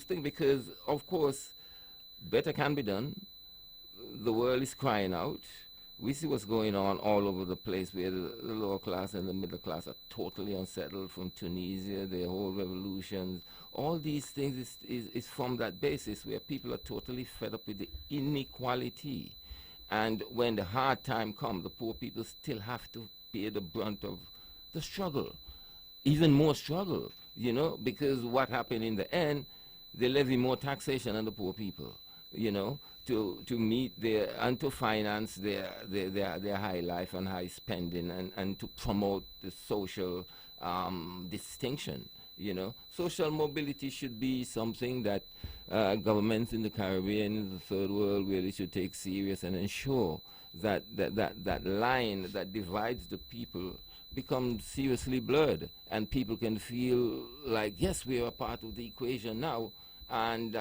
things, because of course better can be done. The world is crying out. We see what's going on all over the place, where the lower class and the middle class are totally unsettled, from Tunisia, the whole revolutions. All these things is from that basis where people are totally fed up with the inequality. And when the hard time comes, the poor people still have to bear the brunt of the struggle, even more struggle, you know, because what happened in the end, they levy more taxation on the poor people, you know, to meet their and to finance their high life and high spending, and to promote the social distinction. You know, social mobility should be something that governments in the Caribbean, in the third world, really should take serious and ensure that that line that divides the people becomes seriously blurred, and people can feel like, yes, we are a part of the equation now. And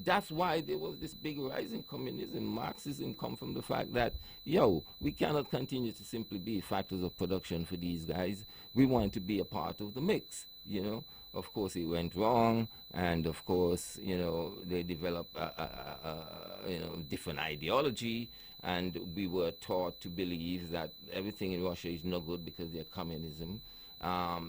that's why there was this big rise in communism. Marxism come from the fact that, we cannot continue to simply be factors of production for these guys. We want to be a part of the mix, you know. Of course, it went wrong, and of course, you know, they developed different ideology, and we were taught to believe that everything in Russia is no good because they're communism.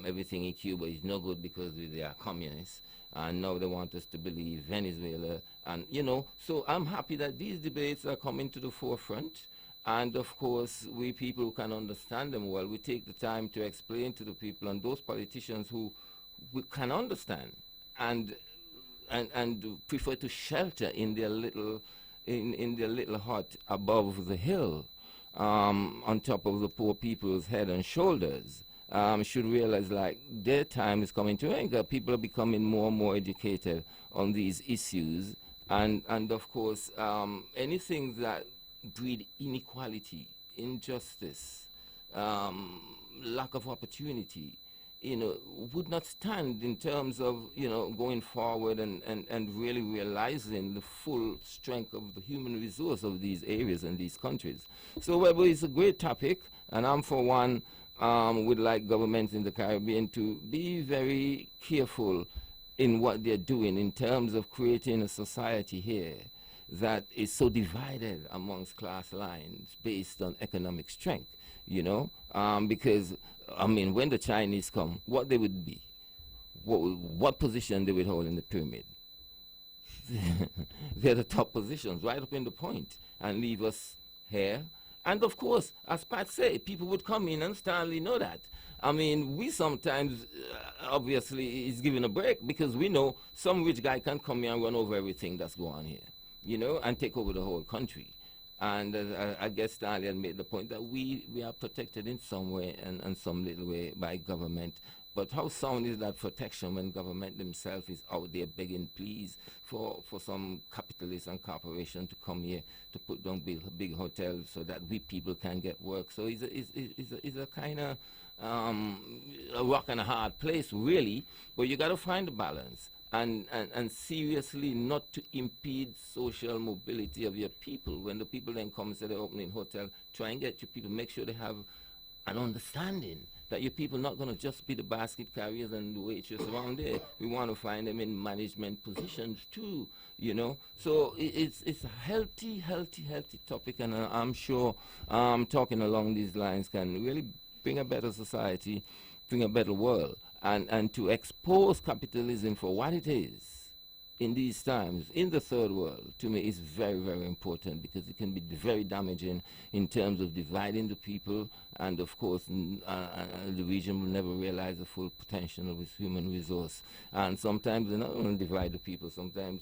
Everything in Cuba is no good because they are communists. And now they want us to believe Venezuela. And, you know, so I'm happy that these debates are coming to the forefront. And, of course, we people who can understand them well, we take the time to explain to the people, and those politicians who we can understand and prefer to shelter in their little hut above the hill, on top of the poor people's head and shoulders. Should realize, like, their time is coming to end. People are becoming more and more educated on these issues, and of course, anything that breed inequality, injustice, lack of opportunity, you know, would not stand in terms of, you know, going forward and really realizing the full strength of the human resource of these areas and these countries. So, well, it's a great topic, and I'm, for one, would like governments in the Caribbean to be very careful in what they're doing in terms of creating a society here that is so divided amongst class lines based on economic strength, you know, because, I mean, when the Chinese come, what they would be, what position they would hold in the pyramid. They're the top positions, right up in the point, and leave us here. And of course, as Pat said, people would come in, and Stanley know that. I mean, we sometimes, obviously, is given a break, because we know some rich guy can come here and run over everything that's going on here, you know, and take over the whole country. And I guess Stallion made the point that we are protected in some way and some little way by government. But how sound is that protection when government themselves is out there begging please for some capitalists and corporation to come here to put down big hotels so that we people can get work? So it's a kind of a rock and a hard place, really. But you got to find a balance. And seriously not to impede social mobility of your people. When the people then come and say they're opening hotel, try and get your people, make sure they have an understanding that your people not going to just be the basket carriers and the waitress around there. We want to find them in management positions too, you know. So it's a healthy topic, and I'm sure talking along these lines can really bring a better society, bring a better world. And to expose capitalism for what it is in these times, in the third world, to me is very, very important, because it can be very damaging in terms of dividing the people, and of course the region will never realize the full potential of its human resource. And sometimes they're not going to divide the people, sometimes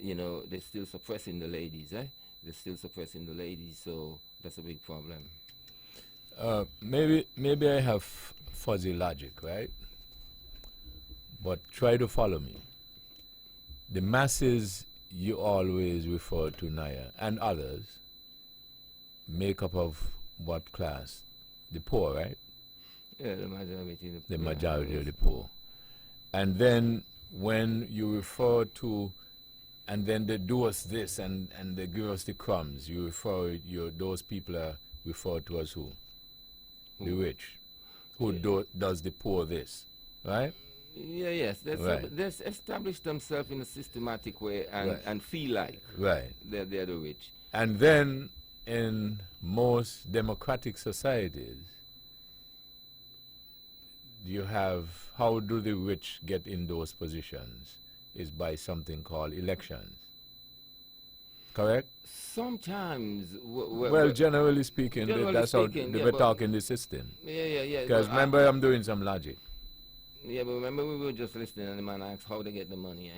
you know, they're still suppressing the ladies, They're still suppressing the ladies, so that's a big problem. Maybe I have fuzzy logic, right? But try to follow me. The masses you always refer to, Naya, and others, make up of what class? The poor, right? Yeah, the majority. The majority of the poor. And then when you refer to, and then they do us this and they give us the crumbs, you refer, those people are referred to as who? The rich. Who does the poor this, right? Yeah, yes. They establish themselves in a systematic way and feel like they're the rich. And then in most democratic societies, you have, how do the rich get in those positions? Is by something called elections. Correct? Sometimes. Well, generally speaking, that's how they talk in the system. Yeah. Because remember, I'm doing some logic. Yeah, but remember we were just listening and the man asked how they get the money,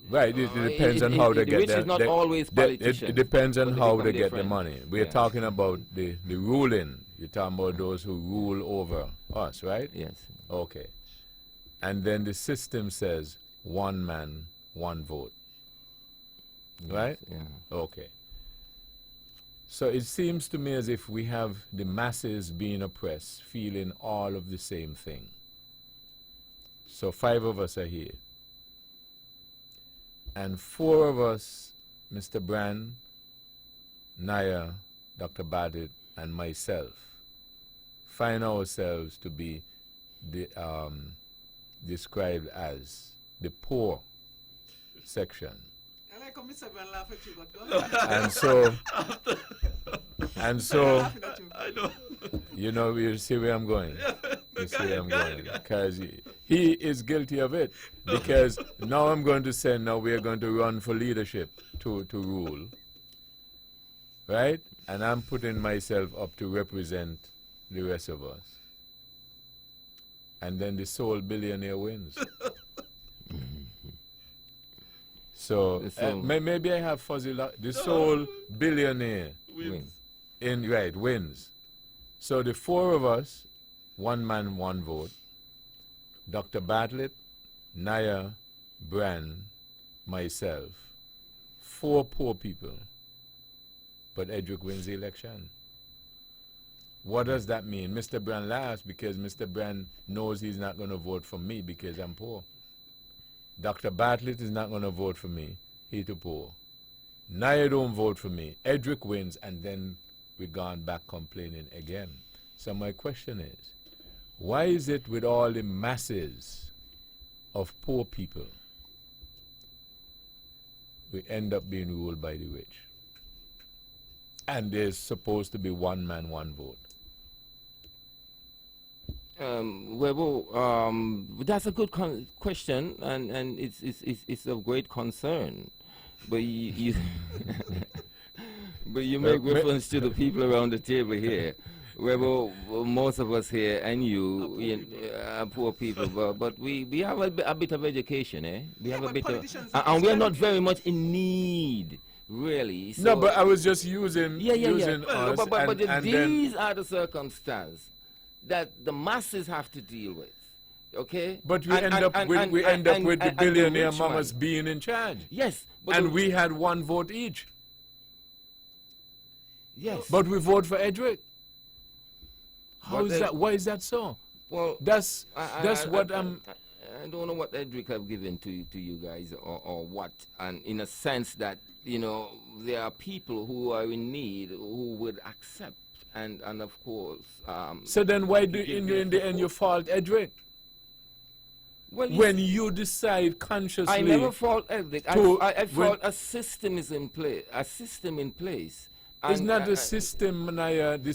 Right, it depends on how they get the money. Is not always politicians. It depends on how they get the money. We're talking about the ruling. You're talking about those who rule over us, right? Yes. Okay. And then the system says one man, one vote. Right? Yeah. Okay. So it seems to me as if we have the masses being oppressed, feeling all of the same thing. So 5 of us are here. And 4 of us, Mr. Brand, Naya, Dr. Badit, and myself, find ourselves to be described as the poor section. I like how Mr. Brand laugh at you, but go ahead. And so, you know, you see where I'm going. You see where I'm going. Because he is guilty of it. Because now I'm going to say, now we are going to run for leadership to rule. Right? And I'm putting myself up to represent the rest of us. And then the sole billionaire wins. So maybe I have fuzzy luck. The sole billionaire wins. So the 4 of us, 1 man, 1 vote. Dr. Bartlett, Naya, Brand, myself. 4 poor people. But Edric wins the election. What does that mean? Mr. Brand laughs because Mr. Brand knows he's not going to vote for me because I'm poor. Dr. Bartlett is not going to vote for me. He's too poor. Naya don't vote for me. Edric wins, and then we're gone back complaining again. So my question is, why is it with all the masses of poor people, we end up being ruled by the rich? And there's supposed to be 1 man, 1 vote. That's a good question, and it's of great concern. But you but you make reference to the people around the table here. Most of us here and you are poor people, but we have a bit of education, We have a bit of, and we are not very much in need. really. No, So- but I was just using using Well, us but and then these are the circumstances that the masses have to deal with. Okay? but we end up with the and billionaire rich mamas man. being in charge. Yes. But And the- we had one vote each. Yes. But we vote for Edric. How But is they- that? Why is that so? Well, that's what I, I'm. I don't know what Edric have given to you guys or what, and in a sense that there are people who are in need who would accept and of course. So then why do give in the end you fault Edric? Well, When you decide consciously, I never fault Edric. to- I fault a system is in place. A system in place. It's And, not the system, Naya. The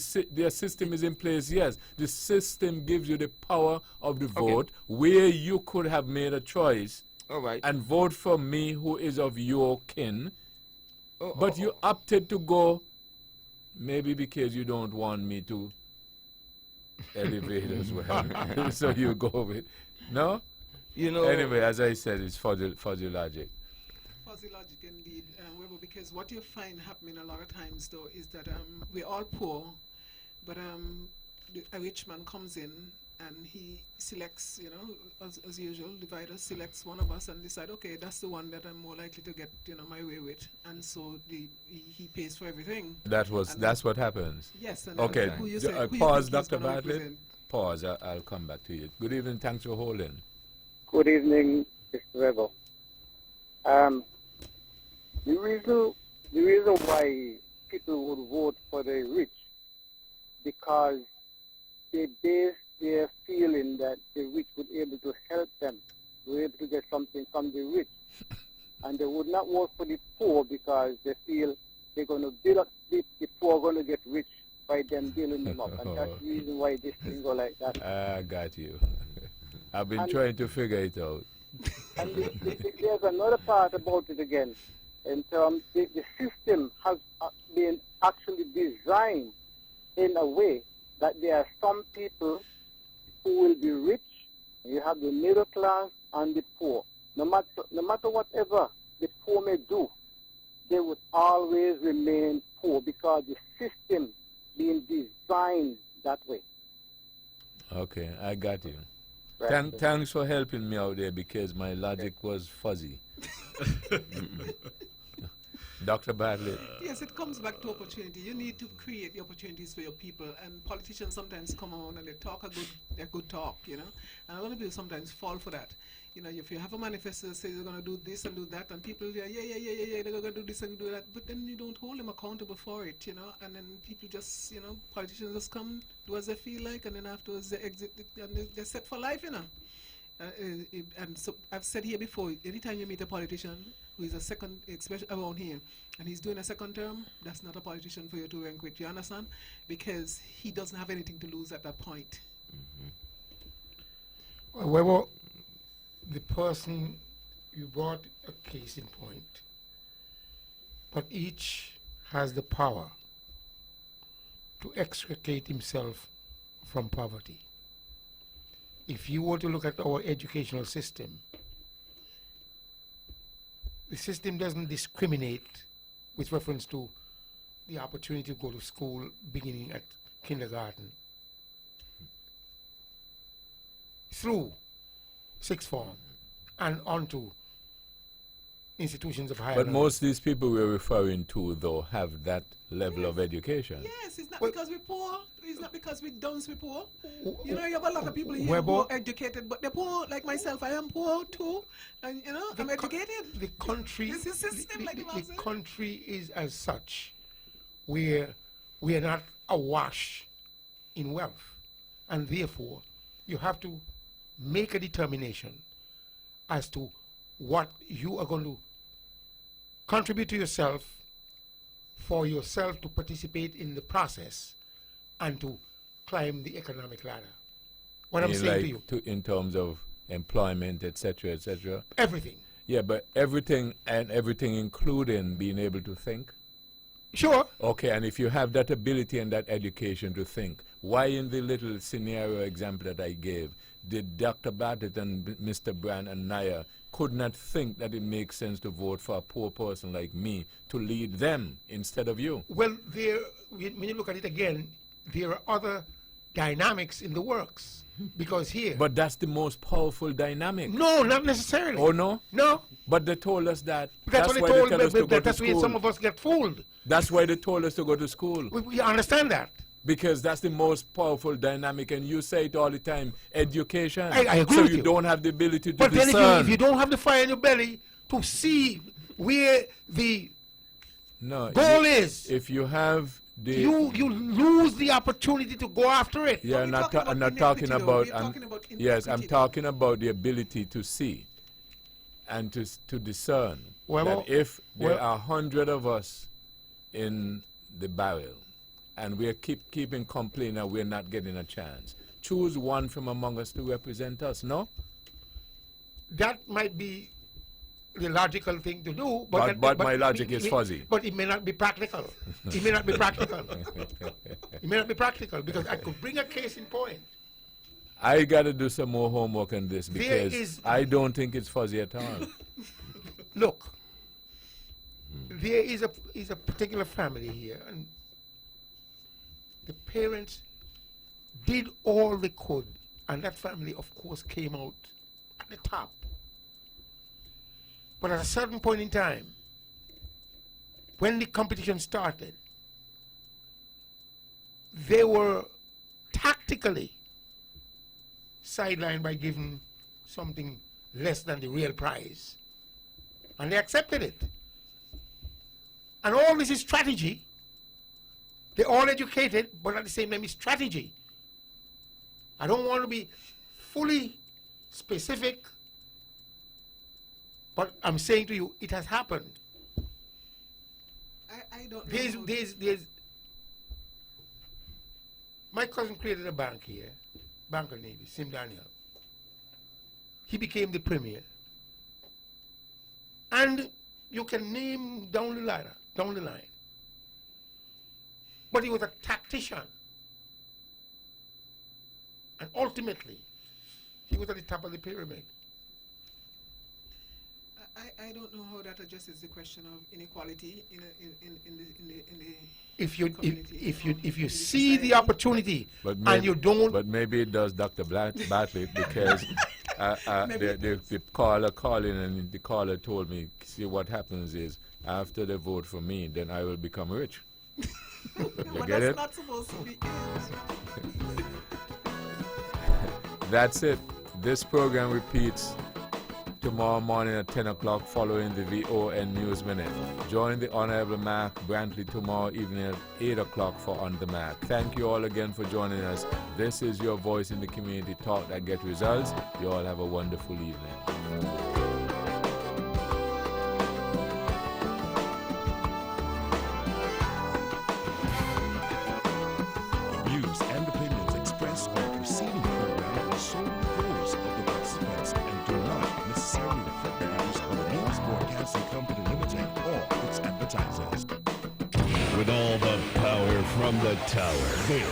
system is in place, yes. The system gives you the power of the vote where you could have made a choice and vote for me who is of your kin. But you opted to go, maybe because you don't want me to elevate as well. So you go with, no? Anyway, as I said, it's fuzzy logic. Fuzzy logic indeed, Weber, because what you find happening a lot of times though is that we're all poor, but a rich man comes in and he selects, as usual, divider selects one of us and decide, okay, that's the one that I'm more likely to get, my way with, and so he pays for everything. That's what happens. Yes. And okay. who you say, who you Pause, think he's Dr. gonna Bartlett. represent? Pause. I'll come back to you. Good evening. Thanks for holding. Good evening, Mr. Weber. The reason why people would vote for the rich, because they base their feeling that the rich would be able to help them, be able to get something from the rich. And they would not vote for the poor because they feel they're going to build up, the poor are going to get rich by them building them up. And that's the reason why this thing go like that. I got you. I've been trying to figure it out. And there's another part about it again. In terms, the system has been actually designed in a way that there are some people who will be rich. You have the middle class and the poor. No matter whatever the poor may do, they would always remain poor because the system being designed that way. Okay, I got you. Right. Thanks for helping me out there because my logic was fuzzy. Dr. Bartlett. Yes, it comes back to opportunity. You need to create the opportunities for your people, and politicians sometimes come on and they talk a good talk, and a lot of people sometimes fall for that. If you have a manifesto that says you're going to do this and do that, and people yeah, they're going to do this and do that, but then you don't hold them accountable for it, and then people just, politicians just come, do as they feel like, and then afterwards they exit, and they're set for life, and so I've said here before, anytime you meet a politician who is a second, especially around here, and he's doing a second term, that's not a politician for you to rank with, you understand? Because he doesn't have anything to lose at that point. Well, the person, you brought a case in point, but each has the power to extricate himself from poverty. If you were to look at our educational system, the system doesn't discriminate with reference to the opportunity to go to school beginning at kindergarten through sixth form and on to institutions of higher But learning. most of these people we're referring to, though, have that level of education. Yes, it's not because we're poor. It's not because we're dumb, we're poor. You have a lot of people here Weber, who are educated, but they're poor, like myself. I am poor too, and I'm educated. The country, This is system, like the country is as such, where we are not awash in wealth, and therefore you have to make a determination as to what you are going to contribute to yourself, for yourself to participate in the process and to climb the economic ladder. What I'm saying to you. In terms of employment, etc., etc. Everything. Yeah, but everything including being able to think? Sure. Okay, and if you have that ability and that education to think, why in the little scenario example that I gave, did Dr. Bartlett and Mr. Brand and Naya could not think that it makes sense to vote for a poor person like me to lead them instead of you? Well, when you look at it again, there are other dynamics in the works. Because here... But that's the most powerful dynamic. No, not necessarily. Oh, no? No. But they told us that. That's what they why told tell us to go that's to why school. some of us get fooled. That's why they told us to go to school. We understand that. Because that's the most powerful dynamic, and you say it all the time, education. I agree so with you you. don't have the ability to But then discern. if you don't have the fire in your belly to see where the goal is, if you have the... you lose the opportunity to go after it. Yeah, I'm not talking about... yes, I'm talking about the ability to see and to discern that if there are 100 of us in the barrel and we're keeping complaining and we're not getting a chance, choose one from among us to represent us, no? That might be the logical thing to do, but my logic is fuzzy. But it may not be practical. It may not be practical. It may not be practical, because I could bring a case in point. I got to do some more homework on this, because I don't think it's fuzzy at all. Look, there is a particular family here, and the parents did all they could, and that family, of course, came out at the top. But at a certain point in time, when the competition started, they were tactically sidelined by giving something less than the real prize. And they accepted it. And all this is strategy. They're all educated, but at the same time, it's strategy. I don't want to be fully specific, but I'm saying to you, it has happened. I don't know. There's my cousin created a bank here, Bank of Navy, Sim Daniel. He became the premier. And you can name down the line. But he was a tactician. And ultimately, he was at the top of the pyramid. I don't know how that addresses the question of inequality in the if you see the opportunity and you don't... But maybe it does Dr. Bartlett, because the caller calling, and the caller told me, see, what happens is, after they vote for me, then I will become rich. You get it? Not supposed to be That's it. This program repeats tomorrow morning at 10 o'clock following the VON News Minute. Join the Honorable Mark Brantley tomorrow evening at 8 o'clock for On The Mark. Thank you all again for joining us. This is your voice in the community talk that get results. You all have a wonderful evening. With all the power from the tower,